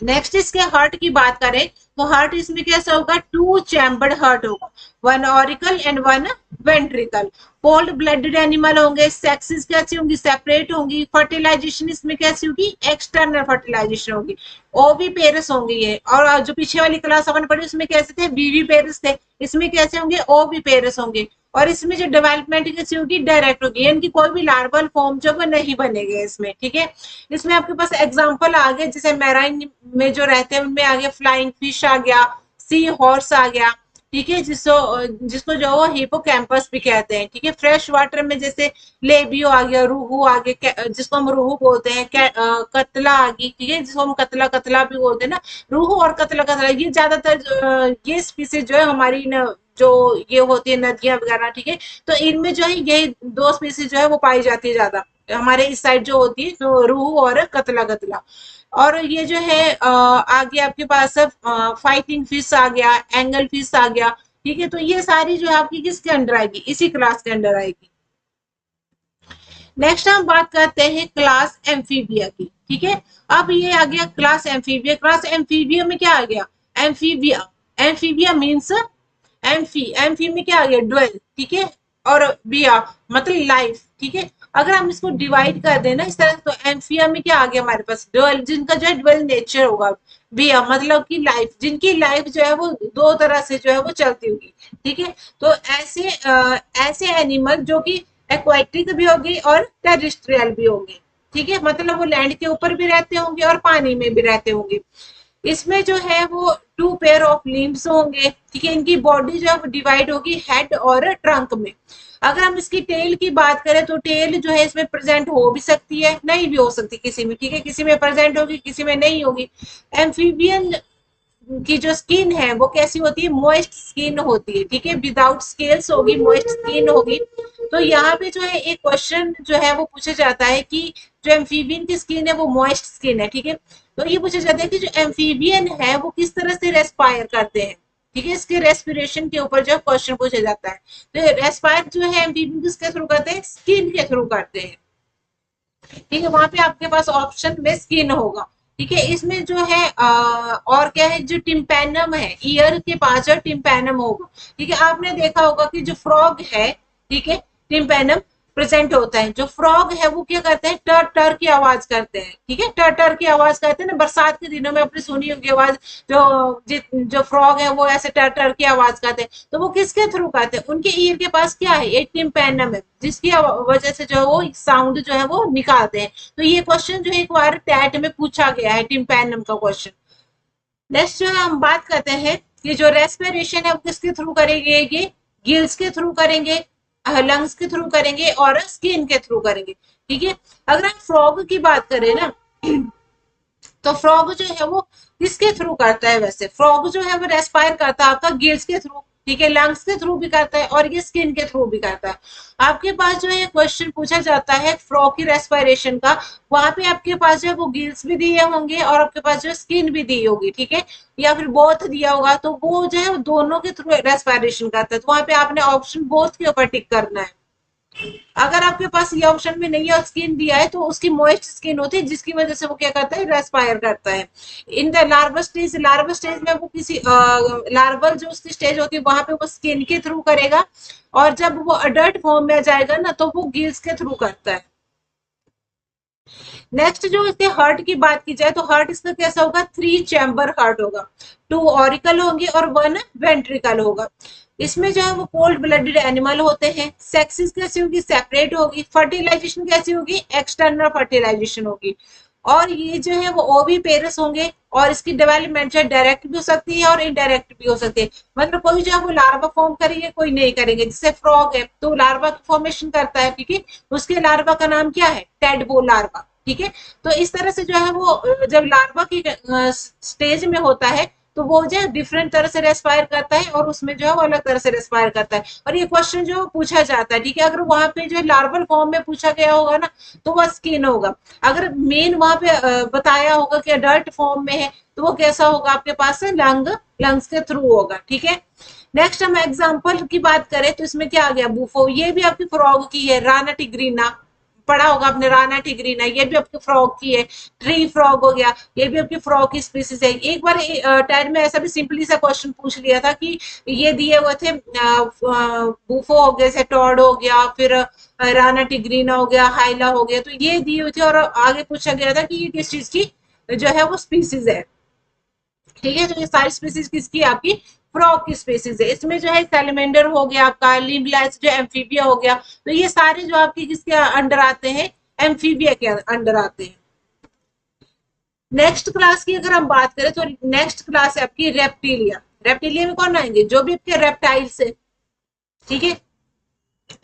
नेक्स्ट इसके हार्ट की बात करें तो हार्ट इसमें कैसा होगा, टू चैम्बर्ड हार्ट होगा, one auricle and one ventricle. Cold blooded animal होंगे, सेक्सेस कैसी होंगी, सेपरेट होंगी। फर्टिलाइजेशन इसमें कैसी होगी, एक्सटर्नल फर्टिलाइजेशन होगी। ओवी पेरस होंगे ये, और जो पीछे वाली क्लास अपन पढ़ी उसमें कैसे थे, वीवी पेरस थे, इसमें कैसे होंगे, ओवी पेरस होंगे। और इसमें जो डेवलपमेंट कैसी होगी, डायरेक्ट होगी, इनकी कोई भी लार्वल फॉर्म जो वो नहीं बनेंगे इसमें, ठीक है। इसमें आपके पास एग्जांपल आ गए, जैसे मैराइन में जो रहते हैं उनमें आ गया फ्लाइंग फिश आ गया, सी हॉर्स आ गया, ठीक है, जिसको जिसको जो है हिपोकैम्पस भी कहते हैं, ठीक है। फ्रेश वाटर में जैसे लेबियो आ गया, रूहू आ गया, जिसको हम रूहू बोलते हैं, कतला आ गई, ठीक है, जिसको हम कतला कतला भी बोलते हैं ना। रूहू और कतला कतला ये ज्यादातर ये स्पीसीज जो है हमारी न, जो ये होती है नदियां वगैरह, ठीक है, तो इनमें जो है यही दो स्पीसीज जो है वो पाई जाती है ज्यादा हमारे इस साइड जो होती है, तो रूहू और कतला कतला। और ये जो है आगे आपके पास फाइटिंग फिश आ गया, एंगल फिश आ गया, ठीक है। तो ये सारी जो है आपकी किसके अंडर आएगी, इसी क्लास के अंडर आएगी। नेक्स्ट हम बात करते हैं क्लास एम्फीबिया की, ठीक है। अब ये आ गया क्लास एम्फीबिया। क्लास एम्फीबिया में क्या आ गया, एम्फीबिया। एम्फीबिया मीन्स एम्फी में क्या आ गया, ड्वेल, ठीक है, और बिया मतलब लाइफ, ठीक है। अगर हम इसको डिवाइड कर देना इस तरह, तो एम्फिया में क्या आ गया हमारे पास, ड्वेल, जिनका जो है ड्वेल नेचर होगा। बिया मतलब कि लाइफ, जिनकी लाइफ जो है वो दो तरह से जो है वो चलती होगी, ठीक है। तो ऐसे एनिमल जो कि एक्वाटिक भी होगी और टेरिस्ट्रियल भी होंगे, ठीक है, मतलब वो लैंड के ऊपर भी रहते होंगे और पानी में भी रहते होंगे। इसमें जो है वो टू पेयर ऑफ लिम्स होंगे, ठीक है। इनकी बॉडी जो है वो डिवाइड होगी हेड और ट्रंक में। अगर हम इसकी टेल की बात करें तो टेल जो है इसमें प्रेजेंट हो भी सकती है, नहीं भी हो सकती किसी में, ठीक है, किसी में प्रेजेंट होगी किसी में नहीं होगी। एम्फीबियन की जो स्किन है वो कैसी होती है, मॉइस्ट स्किन होती है, ठीक है, विदाउट स्केल्स होगी, मॉइस्ट स्किन होगी। तो यहाँ पे जो है एक क्वेश्चन जो है वो पूछा जाता है कि जो एम्फीबियन की स्किन है वो मॉइस्ट स्किन है, ठीक है। तो ये पूछा जाता है कि जो एम्फीबियन है वो किस तरह से रेस्पायर करते हैं, ठीक है, इसके रेस्पिरेशन के ऊपर जो क्वेश्चन पूछा जाता है। तो रेस्पायर जो है एम्फीबियन किसके थ्रू करते हैं, स्किन के थ्रू करते हैं, ठीक है। वहां पे आपके पास ऑप्शन में स्किन होगा, ठीक है। इसमें जो है और क्या है, जो टिम्पैनम है, ईयर के पास जो टिम्पैनम होगा, ठीक है। आपने देखा होगा कि जो फ्रॉग है, ठीक है, टिम्पैनम प्रेजेंट होता है। जो फ्रॉग है वो क्या करते हैं, टर टर की आवाज करते हैं, ठीक है, टर टर की आवाज करते हैं ना, बरसात के दिनों में अपनी सुनी होगी आवाज, जो फ्रॉग है वो ऐसे टर टर की आवाज करते हैं। तो वो किसके थ्रू करते हैं, उनके ईयर के पास क्या है, एक टिम्पैनम है, जिसकी वजह से जो वो साउंड जो है वो निकालते हैं। तो ये क्वेश्चन जो है एक बार टैट में पूछा गया है, टिम्पैनम का क्वेश्चन। नेक्स्ट जो है हम बात करते हैं कि जो रेस्पिरेशन है वो किसके थ्रू करेंगे, ये गिल्स के थ्रू करेंगे, लंग्स के थ्रू करेंगे और स्किन के थ्रू करेंगे, ठीक है। अगर हम फ्रॉग की बात करें ना, तो फ्रॉग जो है वो किसके थ्रू करता है, वैसे फ्रॉग जो है वो रेस्पायर करता है आपका गिल्स के थ्रू, ठीक है, लंग्स के थ्रू भी करता है और ये स्किन के थ्रू भी करता है। आपके पास जो है क्वेश्चन पूछा जाता है फ्रॉग की रेस्पिरेशन का, वहां पे आपके पास जो है वो गिल्स भी दिए होंगे और आपके पास जो स्किन भी दी होगी, ठीक है, या फिर बोथ दिया होगा, तो वो जो है दोनों के थ्रू रेस्पिरेशन करता है। तो वहां पे आपने ऑप्शन बोथ के ऊपर टिक करना है। अगर आपके पास ये ऑप्शन में नहीं है और स्किन दिया है, तो उसकी मॉइस्ट स्किन होती है, जिसकी वजह से वो क्या करता है, रेस्पायर करता है। इन द लार्वा स्टेज में वो किसी लार्वल जो उसकी स्टेज होती है वहां पे वो स्किन के थ्रू करेगा, और जब वो अडल्ट फॉर्म में जाएगा ना तो वो गिल्स के थ्रू करता है। नेक्स्ट जो इसके हार्ट की बात की जाए तो हार्ट इसका कैसा होगा, थ्री चैम्बर हार्ट होगा, टू ऑरिकल होंगे और वन वेंट्रिकल होगा। इसमें जो है वो कोल्ड ब्लडेड एनिमल होते हैं। सेक्सेस कैसी होगी, सेपरेट होगी। फर्टिलाइजेशन कैसी होगी, एक्सटर्नल फर्टिलाइजेशन होगी। और ये जो है वो ओवी पेरस होंगे, और इसकी डेवलपमेंट जो है डायरेक्ट भी हो सकती है और इनडायरेक्ट भी हो सकती है। मतलब कोई जो है वो लार्वा फॉर्म करेंगे, कोई नहीं करेंगे। जैसे फ्रॉग है तो लार्वा फॉर्मेशन करता है, ठीक है, उसके लार्वा का नाम क्या है, टेडपोल लार्वा, ठीक है। तो इस तरह से जो है वो जब लार्वा की स्टेज में होता है तो वो जो है डिफरेंट तरह से रेस्पायर करता है और उसमें जो है वो अलग तरह से रेस्पायर करता है। और ये क्वेश्चन जो पूछा जाता है, ठीक है, अगर वहां पे जो है लार्वल फॉर्म में पूछा गया होगा ना तो वह स्किन होगा। अगर मेन वहां पे बताया होगा कि अडल्ट फॉर्म में है तो वो कैसा होगा, आपके पास लंग्स के थ्रू होगा, ठीक है। नेक्स्ट हम एग्जाम्पल की बात करें तो इसमें क्या आ गया, बूफो, ये भी आपकी फ्रॉग की है, राना टिग्रीना पढ़ा होगा आपने, राना टिग्रीना, ये भी आपके फ्रॉग की है। ट्री फ्रॉग हो गया, ये भी आपकी फ्रॉग की स्पीसीज है। एक बार टेट में ऐसा भी सिंपली सा क्वेश्चन पूछ लिया था कि ये दिए हुए थे बूफो हो गया, जैसे टॉड हो गया, फिर राना टिग्रीना हो गया, हाइला हो गया, तो ये दिए हुए थे और आगे पूछा गया था कि ये किस चीज की जो है वो स्पीसीज है। ठीक है, तो ये सारी स्पीसीज किसकी, आपकी फ्रॉग की स्पीसीज है। इसमें जो है सैलमेंडर हो गया आपका, लिम्बलैक्स जो एम्फीबिया हो गया, तो ये सारे जो आपके किसके अंडर आते हैं, एम्फीबिया के अंडर आते हैं। नेक्स्ट क्लास की अगर हम बात करें तो नेक्स्ट क्लास है आपकी रेप्टिलिया। रेप्टिलिया में कौन आएंगे, जो भी आपके रेप्टाइल्स है। ठीक है,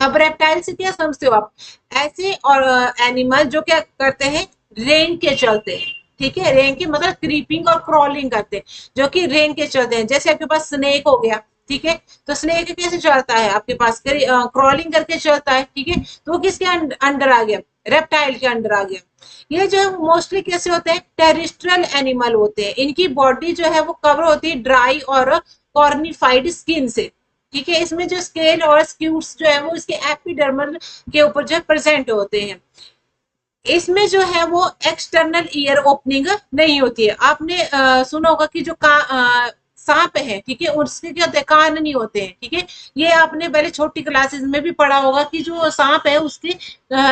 अब रेप्टाइल से क्या समझते हो आप, ऐसे और एनिमल जो क्या करते हैं, रेंग के चलते हैं। ठीक है, रेंग के मतलब क्रीपिंग और क्रॉलिंग करते हैं, जो कि रेंग के चलते हैं। जैसे आपके पास स्नेक हो गया, ठीक है, तो स्नेक कैसे चलता है, आपके पास क्रॉलिंग करके चलता है। ठीक है, तो वो किसके अंडर आ गया, रेप्टाइल के अंडर आ गया। ये जो है मोस्टली कैसे होते हैं, टेरिस्ट्रियल एनिमल होते हैं। इनकी बॉडी जो है वो कवर होती है ड्राई और कॉर्निफाइड स्किन से। ठीक है, इसमें जो स्केल और स्क्यूट्स जो है वो इसके एपिडर्मल के ऊपर जो है प्रेजेंट होते हैं। इसमें जो है वो एक्सटर्नल ईयर ओपनिंग नहीं होती है। आपने सुना होगा कि जो सांप है, ठीक है, उसके क्या होते हैं, कान नहीं होते हैं। ठीक है, ये आपने पहले छोटी क्लासेस में भी पढ़ा होगा कि जो सांप है उसके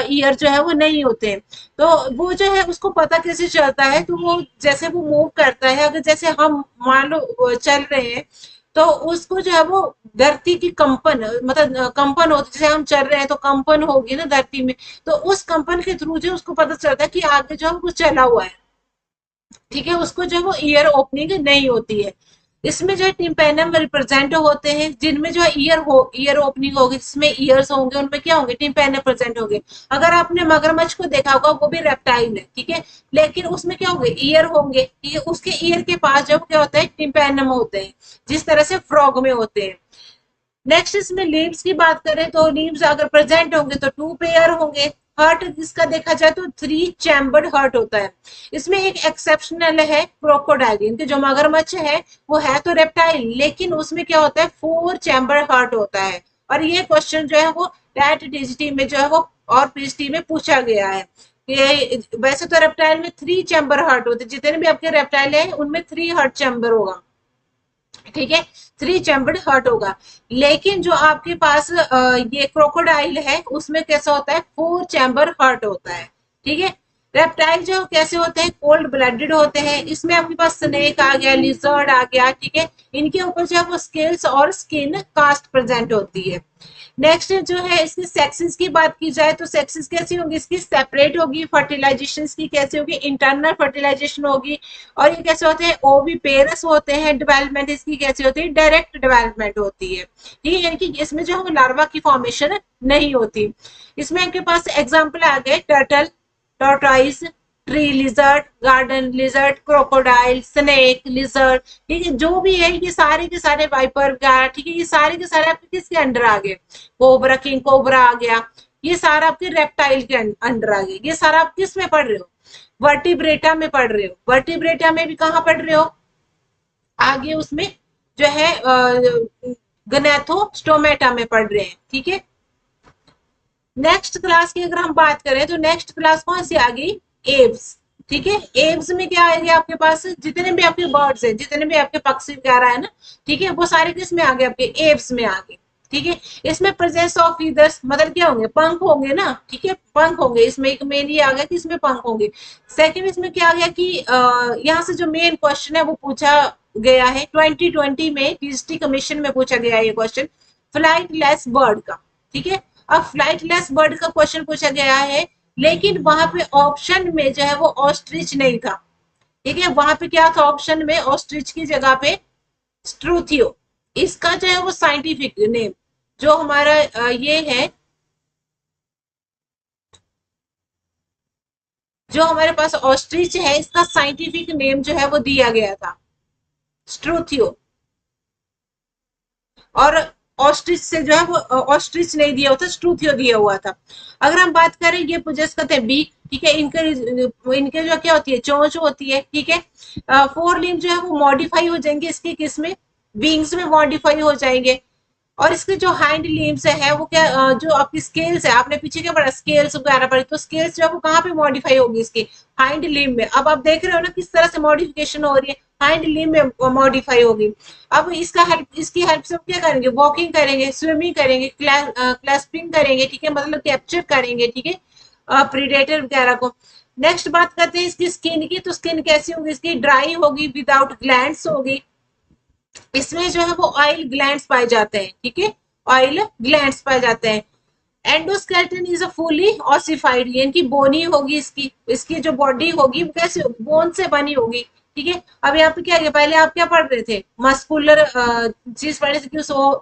ईयर जो है वो नहीं होते हैं। तो वो जो है उसको पता कैसे चलता है, तो वो जैसे वो मूव करता है, अगर जैसे हम मान लो चल रहे हैं, तो उसको जो है वो धरती की कंपन, मतलब कंपन होती, जैसे हम चल रहे हैं तो कंपन होगी ना धरती में, तो उस कंपन के थ्रू जो उसको पता चलता है कि आगे जो है कुछ चला हुआ है। ठीक है, उसको जो है वो ईयर ओपनिंग नहीं होती है। इसमें जो है टिम्पेनम रिप्रेजेंट होते हैं, जिनमें जो है ईयर ओपनिंग होगी, जिसमें ईयर्स होंगे, उनमें क्या होंगे, टिम्पेनम प्रेजेंट होंगे। अगर आपने मगरमच्छ को देखा होगा, वो भी रेप्टाइल है, ठीक है, लेकिन उसमें क्या होंगे, ईयर होंगे। ये उसके ईयर के पास जो क्या होता है, टिम्पेनम होते हैं, जिस तरह से फ्रॉग में होते हैं। नेक्स्ट इसमें लीव्स की बात करें तो लीव्स अगर प्रेजेंट होंगे तो 2 पेयर होंगे। हर्ट इसका देखा जाए तो 3 चैम्बर्ड हर्ट होता है। इसमें एक एक्सेप्शनल है क्रोकोडाइल, इनके जो मगरमच्छ है वो है तो रेप्टाइल, लेकिन उसमें क्या होता है, 4 चैम्बर हर्ट होता है। और ये क्वेश्चन जो है वो टैट डीजीटी में जो है वो और पीएचडी में पूछा गया है। ये वैसे तो रेप्टाइल में 3 चैम्बर हर्ट होते हैं, जितने भी आपके रेप्टाइल है उनमें 3 हर्ट चैम्बर होगा। ठीक है, 3 चैम्बर्ड हर्ट होगा। लेकिन जो आपके पास ये क्रोकोडाइल है उसमें कैसा होता है, 4 चैम्बर हर्ट होता है। ठीक है, रेप्टाइल जो कैसे होते हैं, कोल्ड ब्लडेड होते हैं। इसमें आपके पास स्नेक आ गया, लिजर्ड आ गया, ठीक है, इनके ऊपर जो है वो स्केल्स और स्किन कास्ट प्रेजेंट होती है। नेक्स्ट जो है इसके सेक्सेस की बात की जाए तो सेक्सेस कैसी होगी, इसकी सेपरेट होगी। फर्टिलाइजेशन की कैसे होगी, इंटरनल फर्टिलाइजेशन होगी। और ये कैसे होते हैं, ओविपेरस होते हैं। डेवलपमेंट इसकी कैसे होती है, डायरेक्ट डेवलपमेंट होती है। ठीक है, यानी कि इसमें जो है लार्वा की फॉर्मेशन नहीं होती। इसमें आपके पास एग्जाम्पल आ गए, turtle, tortoise, tree lizard, garden lizard, crocodile, snake, lizard. ठीक है, जो भी है ये सारे के सारे वाइपर, ठीक है, ये सारे के सारे आपके किसके अंडर आ गए, कोबरा, किंग कोबरा आ गया। ये सारा आपके रेप्टाइल के अंडर आ गए। ये सारा आप किस में पढ़ रहे हो, वर्टिब्रेटा में पढ़ रहे हो। वर्टिब्रेटा में भी कहाँ पढ़ रहे हो, आगे उसमें जो है गनेथोस्टोमेटा में पढ़ रहे हैं। ठीक है, नेक्स्ट क्लास की अगर हम बात करें तो नेक्स्ट क्लास कौन सी आ गई, एव्स। ठीक है, एव्स में क्या आएगा आपके पास, जितने भी आपके बर्ड्स हैं, जितने भी आपके पक्षी वगैरह है ना, ठीक है, वो सारे किस में आ गए, आपके एव्स में आ गए। ठीक है, इसमें प्रेजेंस ऑफ फीदर्स मतलब क्या होंगे, पंख होंगे ना। ठीक है, पंख होंगे। इसमें एक मेन ये आ गया कि इसमें पंख होंगे। सेकंड इसमें क्या आ गया कि यहाँ से जो मेन क्वेश्चन है वो पूछा गया है 2020 में, टीएसटी कमीशन में पूछा गया है ये क्वेश्चन, फ्लाइटलेस बर्ड का। ठीक है, अब फ्लाइटलेस बर्ड का क्वेश्चन पूछा गया है, लेकिन वहां पे ऑप्शन में जो है वो ऑस्ट्रिच नहीं था। ठीक है, वहां पे क्या था, ऑप्शन में ऑस्ट्रिच की जगह पे स्ट्रूथियो। इसका जो है वो साइंटिफिक नेम जो हमारा ये है, जो हमारे पास ऑस्ट्रिच है, इसका साइंटिफिक नेम जो है वो दिया गया था स्ट्रूथियो। और ऑस्ट्रिच से जो है वो ऑस्ट्रिच नहीं दिया हुआ था, स्ट्रूथियो दिया हुआ था। अगर हम बात करें, ये पोजेस करते हैं बीक। ठीक है, इनके जो क्या होती है, चोंच होती है। ठीक है, 4 लिम्ब जो है वो मॉडिफाई हो जाएंगे इसके किस में, विंग्स में मॉडिफाई हो जाएंगे। और इसके जो हाइंड लिम्स है वो क्या जो आपकी स्केल्स है, आपने पीछे क्या पढ़ा, स्केल्स वगैरह पढ़ी, तो स्केल्स जो है वो कहाँ पे मॉडिफाई होगी, इसकी हाइंड लिम्ब में। अब आप देख रहे हो ना किस तरह से मॉडिफिकेशन हो रही है, हाइंड लिम्ब में मॉडिफाई होगी। अब इसकी हेल्प से हम क्या करेंगे, वॉकिंग करेंगे, स्विमिंग करेंगे, क्लैस्पिंग करेंगे, ठीक है, मतलब कैप्चर करेंगे, ठीक है, प्रीडेटर वगैरह को। नेक्स्ट बात करते हैं इसकी स्किन की, तो स्किन कैसी होगी, इसकी ड्राई होगी, विदाउट ग्लैंड्स होगी। इसमें जो है वो ऑयल ग्लैंड्स पाए जाते हैं, ठीक है, ऑयल ग्लैंड्स पाए जाते हैं। Endoskeleton is a fully ossified, यानी कि बोनी होगी, इसकी जो बॉडी होगी वो कैसे होगी, बोन से बनी होगी, ठीक है। अब यहाँ पे क्या है, पहले आप क्या पढ़ रहे थे, मस्कुलर चीज पढ़ रहे थे कि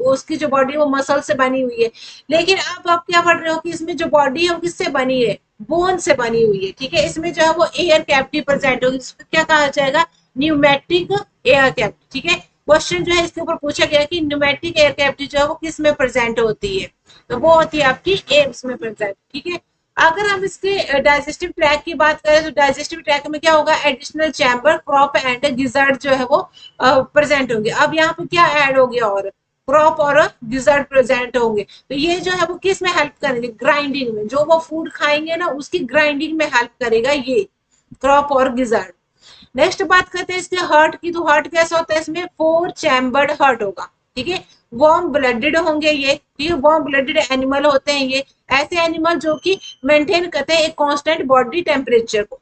उसकी जो बॉडी वो मसल से बनी हुई है, लेकिन अब आप क्या पढ़ रहे हो कि इसमें जो बॉडी है वो किससे बनी है, बोन से बनी हुई है, ठीक है। इसमें जो है वो एयर कैविटी प्रेजेंट होगी, इसको क्या कहा जाएगा, न्यूमेटिक एयर कैविटी, ठीक है। क्वेश्चन जो है इसके ऊपर पूछा गया कि न्यूमेटिक एयर कैविटी जो है वो किस में प्रेजेंट होती है, तो वो होती है आपकी एम्स में प्रेजेंट, ठीक है। अगर हम इसके डाइजेस्टिव ट्रैक की बात करें तो डाइजेस्टिव ट्रैक में क्या होगा, additional chamber, crop and gizzard जो है वो प्रेजेंट होंगे। अब यहाँ पे क्या ऐड हो गया, और क्रॉप और गिजर्ड प्रेजेंट होंगे, तो ये जो है वो किस में हेल्प करेंगे, ग्राइंडिंग में, जो वो फूड खाएंगे ना उसकी ग्राइंडिंग में हेल्प करेगा ये क्रॉप और गिजर्ड। नेक्स्ट बात करते हैं इसके हार्ट की, तो हार्ट कैसा होता है, इसमें 4 चैम्बर्ड हार्ट होगा, ठीक है। वार्म ब्लडेड होंगे ये, ठीक है, वार्म ब्लडेड एनिमल होते हैं ये, ऐसे एनिमल जो कि मेंटेन करते हैं एक कांस्टेंट बॉडी टेम्परेचर को।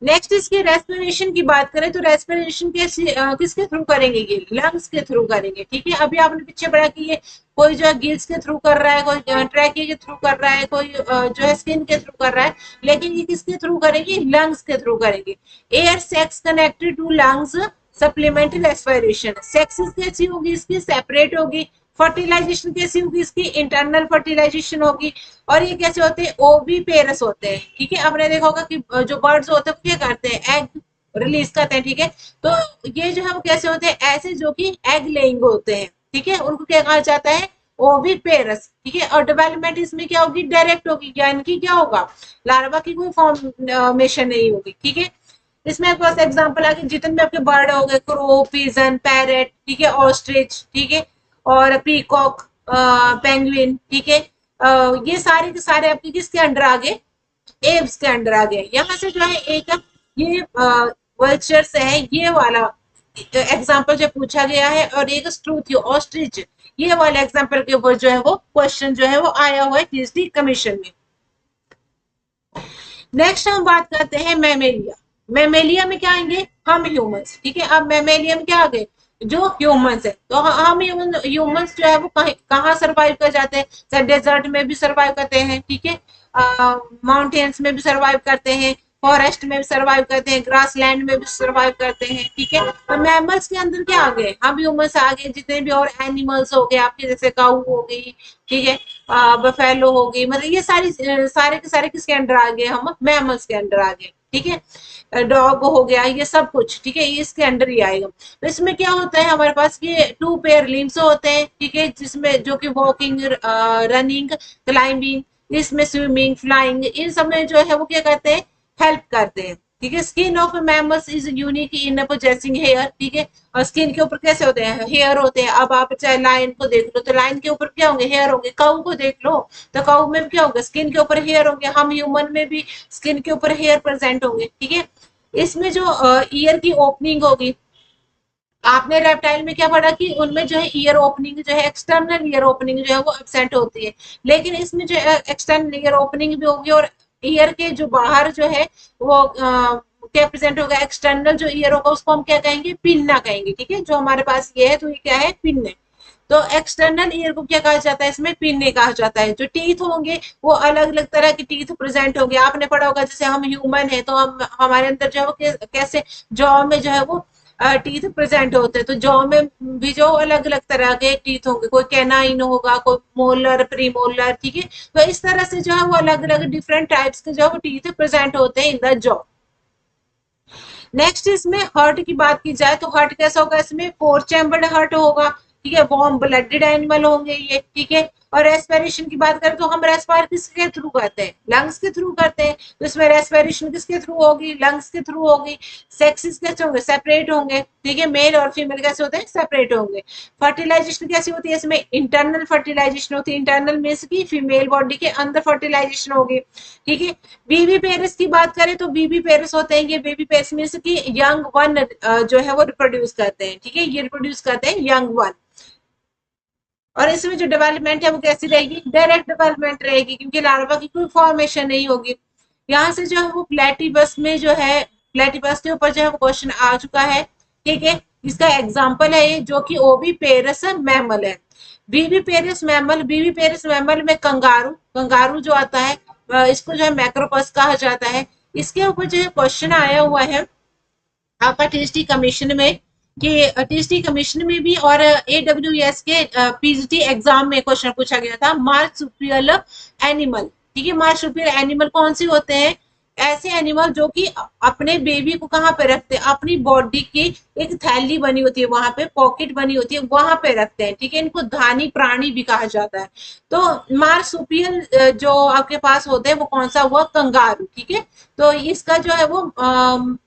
नेक्स्ट इसके रेस्पिरेशन की बात करें तो रेस्पिरेशन किसके थ्रू करेंगे, ये लंग्स के थ्रू करेंगे, ठीक है। अभी आपने पीछे पढ़ा कि ये कोई जो है गिल्स के थ्रू कर रहा है, कोई ट्रैके के थ्रू कर रहा है, कोई जो है स्किन के थ्रू कर रहा है, लेकिन ये किसके थ्रू करेंगे, लंग्स के थ्रू करेंगे। Air sacs connected to lungs supplement respiration, sexes कैसी होगी इसकी, सेपरेट होगी। फर्टिलाइजेशन कैसी होगी इसकी, इंटरनल फर्टिलाइजेशन होगी। और ये कैसे होते हैं, ओवी पेरस होते हैं, ठीक है। आपने देखा होगा कि जो बर्ड्स होते हैं क्या करते हैं, एग रिलीज करते हैं, ठीक है। तो ये जो है वो कैसे होते हैं, ऐसे जो कि एग लेइंग होते हैं, ठीक है, उनको क्या कहा जाता है, ओवी पेरस, ठीक है। और डेवलपमेंट इसमें क्या होगी, डायरेक्ट होगी, यानी कि क्या होगा, लार्वा की कोई फॉर्मेशन नहीं होगी, ठीक है। इसमें आपके पास एग्जांपल आ गए, जितने भी आपके बर्ड हो गए, क्रो, पिजन, पैरेट, ठीक है, ऑस्ट्रिच, ठीक है, और पीकॉक, पेंगुइन, ठीक है, ये सारे के सारे आपके किसके अंडर आ गए, एव्स के अंडर आ गए। यहाँ से जो है एक ये वल्चर्स है, ये वाला एग्जांपल जो पूछा गया है, और एक स्ट्रूथ ऑस्ट्रिच, ये वाले एग्जांपल के ऊपर जो है वो क्वेश्चन जो है वो आया हुआ है पीएचडी कमीशन में। नेक्स्ट हम बात करते हैं मेमेलिया। मेमेलिया में क्या आएंगे, हम ह्यूमंस, ठीक है। अब मेमेलिया में क्या आ गए, जो ह्यूमंस है, तो हम ह्यूमंस जो है वो कहाँ सर्वाइव कर जाते हैं, डेजर्ट में भी सर्वाइव करते हैं, ठीक है, माउंटेन्स में भी सर्वाइव करते हैं, फॉरेस्ट में भी सर्वाइव करते हैं, ग्रास लैंड में भी सर्वाइव करते हैं, ठीक है। तो मैमल्स के अंदर क्या आ गए, हम ह्यूमंस आ गए, जितने भी और एनिमल्स हो गए आपके, जैसे काऊ हो गई, ठीक है, बफेलो हो गई, मतलब ये सारे के सारे किसके अंडर आ गए, हम मैमल्स के अंडर आ गए, ठीक है। डॉग हो गया, ये सब कुछ, ठीक है, ये इसके अंडर ही आएगा। तो इसमें क्या होता है, हमारे पास ये 2 पेयर लिम्स होते हैं, ठीक है, जिसमें जो कि वॉकिंग, रनिंग, क्लाइंबिंग, इसमें स्विमिंग, फ्लाइंग, इन सब में जो है वो क्या करते हैं, हेल्प करते हैं, ठीक है। Skin of mammals is unique in possessing hair, ठीक है, और स्किन के ऊपर कैसे होते हैं, हेयर होते हैं। अब आप चाहे लायन को देख लो तो लायन के ऊपर क्या होंगे, हेयर होंगे। काऊ को देख लो तो काऊ में क्या होगा, स्किन के ऊपर हेयर होंगे। हम ह्यूमन में भी स्किन के ऊपर हेयर प्रेजेंट होंगे, ठीक है। इसमें जो ईयर की ओपनिंग होगी, आपने रेप्टाइल में क्या पढ़ा कि उनमें जो है ईयर ओपनिंग जो है, एक्सटर्नल ईयर ओपनिंग जो है वो एब्सेंट होती है, लेकिन इसमें जो एक्सटर्नल ईयर ओपनिंग भी होगी, और ईयर के जो बाहर जो है वो क्या प्रेजेंट होगा, एक्सटर्नल जो ईयर होगा उसको हम क्या कहेंगे, पिन्ना कहेंगे, ठीक है। जो हमारे पास ये है तो ये क्या है, पिन्ने। तो एक्सटर्नल ईयर को क्या कहा जाता है, इसमें पिन्ने कहा जाता है। जो टीथ होंगे वो अलग अलग तरह के टीथ प्रेजेंट होंगे। आपने पढ़ा होगा जैसे हम ह्यूमन है तो हम हमारे अंदर जो है वो कैसे जॉ में जो है वो टीथ प्रेजेंट होते हैं, तो जॉ में भी जो अलग अलग तरह के टीथ होंगे, कोई कैनाइन होगा, कोई मोलर, प्रीमोलर, ठीक है। तो इस तरह से जो है वो अलग अलग डिफरेंट टाइप्स के जो है वो टीथ प्रेजेंट होते हैं इन द जॉ। नेक्स्ट इसमें हार्ट की बात की जाए तो हार्ट कैसा होगा, इसमें 4 चैम्बर्ड हार्ट होगा, ठीक है, वार्म ब्लडेड एनिमल होंगे ये, ठीक है। और रेस्पिरेशन की बात करें तो हम रेस्पायर किसके थ्रू करते हैं, लंग्स के थ्रू करते हैं, तो इसमें रेस्पिरेशन किसके थ्रू होगी, लंग्स के थ्रू होगी। सेक्सेस कैसे होंगे, सेपरेट होंगे, ठीक है, मेल और फीमेल कैसे होते हैं, सेपरेट होंगे। फर्टिलाइजेशन कैसी होती है, इसमें इंटरनल फर्टिलाइजेशन होती है, इंटरनल मीन्स की फीमेल बॉडी के अंदर फर्टिलाइजेशन होगी, ठीक है। बेबी पेयर्स की बात करें तो बेबी पेयर्स होते हैं, ये बेबी पेयर्स मीन्स की यंग वन जो है वो रिप्रोड्यूस करते हैं, ठीक है, ये रिप्रोड्यूस करते हैं यंग वन। और इसमें जो डेवलपमेंट है वो कैसी रहेगी, डायरेक्ट डेवलपमेंट रहेगी, क्योंकि लार्वा की कोई फॉर्मेशन नहीं होगी। यहाँ से जो है वो प्लेटिपस में जो है, प्लेटिपस के ऊपर जो है वो क्वेश्चन आ चुका है, ठीक है। इसका एग्जाम्पल है ये, जो कि ओवी पेरस मैमल है। बीवी पेरिस मैमल, बीवी पेरिस मैमल में कंगारू, कंगारू जो आता है इसको जो है मैक्रोपस कहा जाता है। इसके ऊपर जो है क्वेश्चन आया हुआ है आपका टीएसटी कमीशन में, कि टीएसटी कमीशन में भी और एडब्ल्यूएस के पीजीटी एग्जाम में क्वेश्चन पूछा गया था, मार्सुपियल एनिमल, ठीक है। मार्सुपियल एनिमल कौन से होते हैं, ऐसे एनिमल जो कि अपने बेबी को कहाँ पे रखते हैं, अपनी बॉडी की एक थैली बनी होती है, वहां पे पॉकेट बनी होती है, वहां पे रखते हैं, ठीक है। इनको धानी प्राणी भी कहा जाता है। तो मार्सुपियल जो आपके पास होते हैं वो कौन सा हुआ, कंगारू, ठीक है। तो इसका जो है वो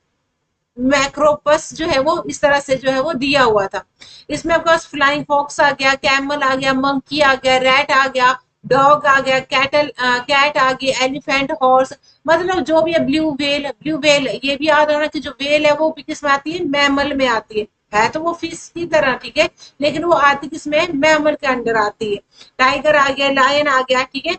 मैक्रोपस जो है वो इस तरह से जो है वो दिया हुआ था। इसमें आपके पास फ्लाइंग फॉक्स आ गया, कैमल आ गया, मंकी आ गया, रैट आ गया, डॉग आ गया, कैट आ गई, एलिफेंट, हॉर्स, मतलब जो भी है, ब्लू व्हेल, ब्लू व्हेल ये भी याद रखना कि जो व्हेल है वो भी किस में आती है, मैमल में आती है तो वो फिश की तरह, ठीक है, लेकिन वो आती किसमें, मैमल के अंडर आती है। टाइगर आ गया, लायन आ गया, ठीक है।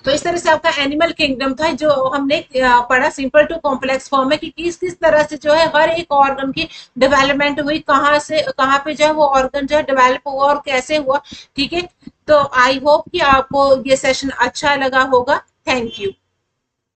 तो इस तरह से आपका एनिमल किंगडम था जो हमने पढ़ा, सिंपल टू कॉम्प्लेक्स फॉर्म में, कि किस किस तरह से जो है हर एक ऑर्गन की डेवलपमेंट हुई, कहाँ से कहाँ पे जो है वो ऑर्गन जो है डेवलप हुआ और कैसे हुआ, ठीक है। तो आई होप कि आपको ये सेशन अच्छा लगा होगा। Thank you.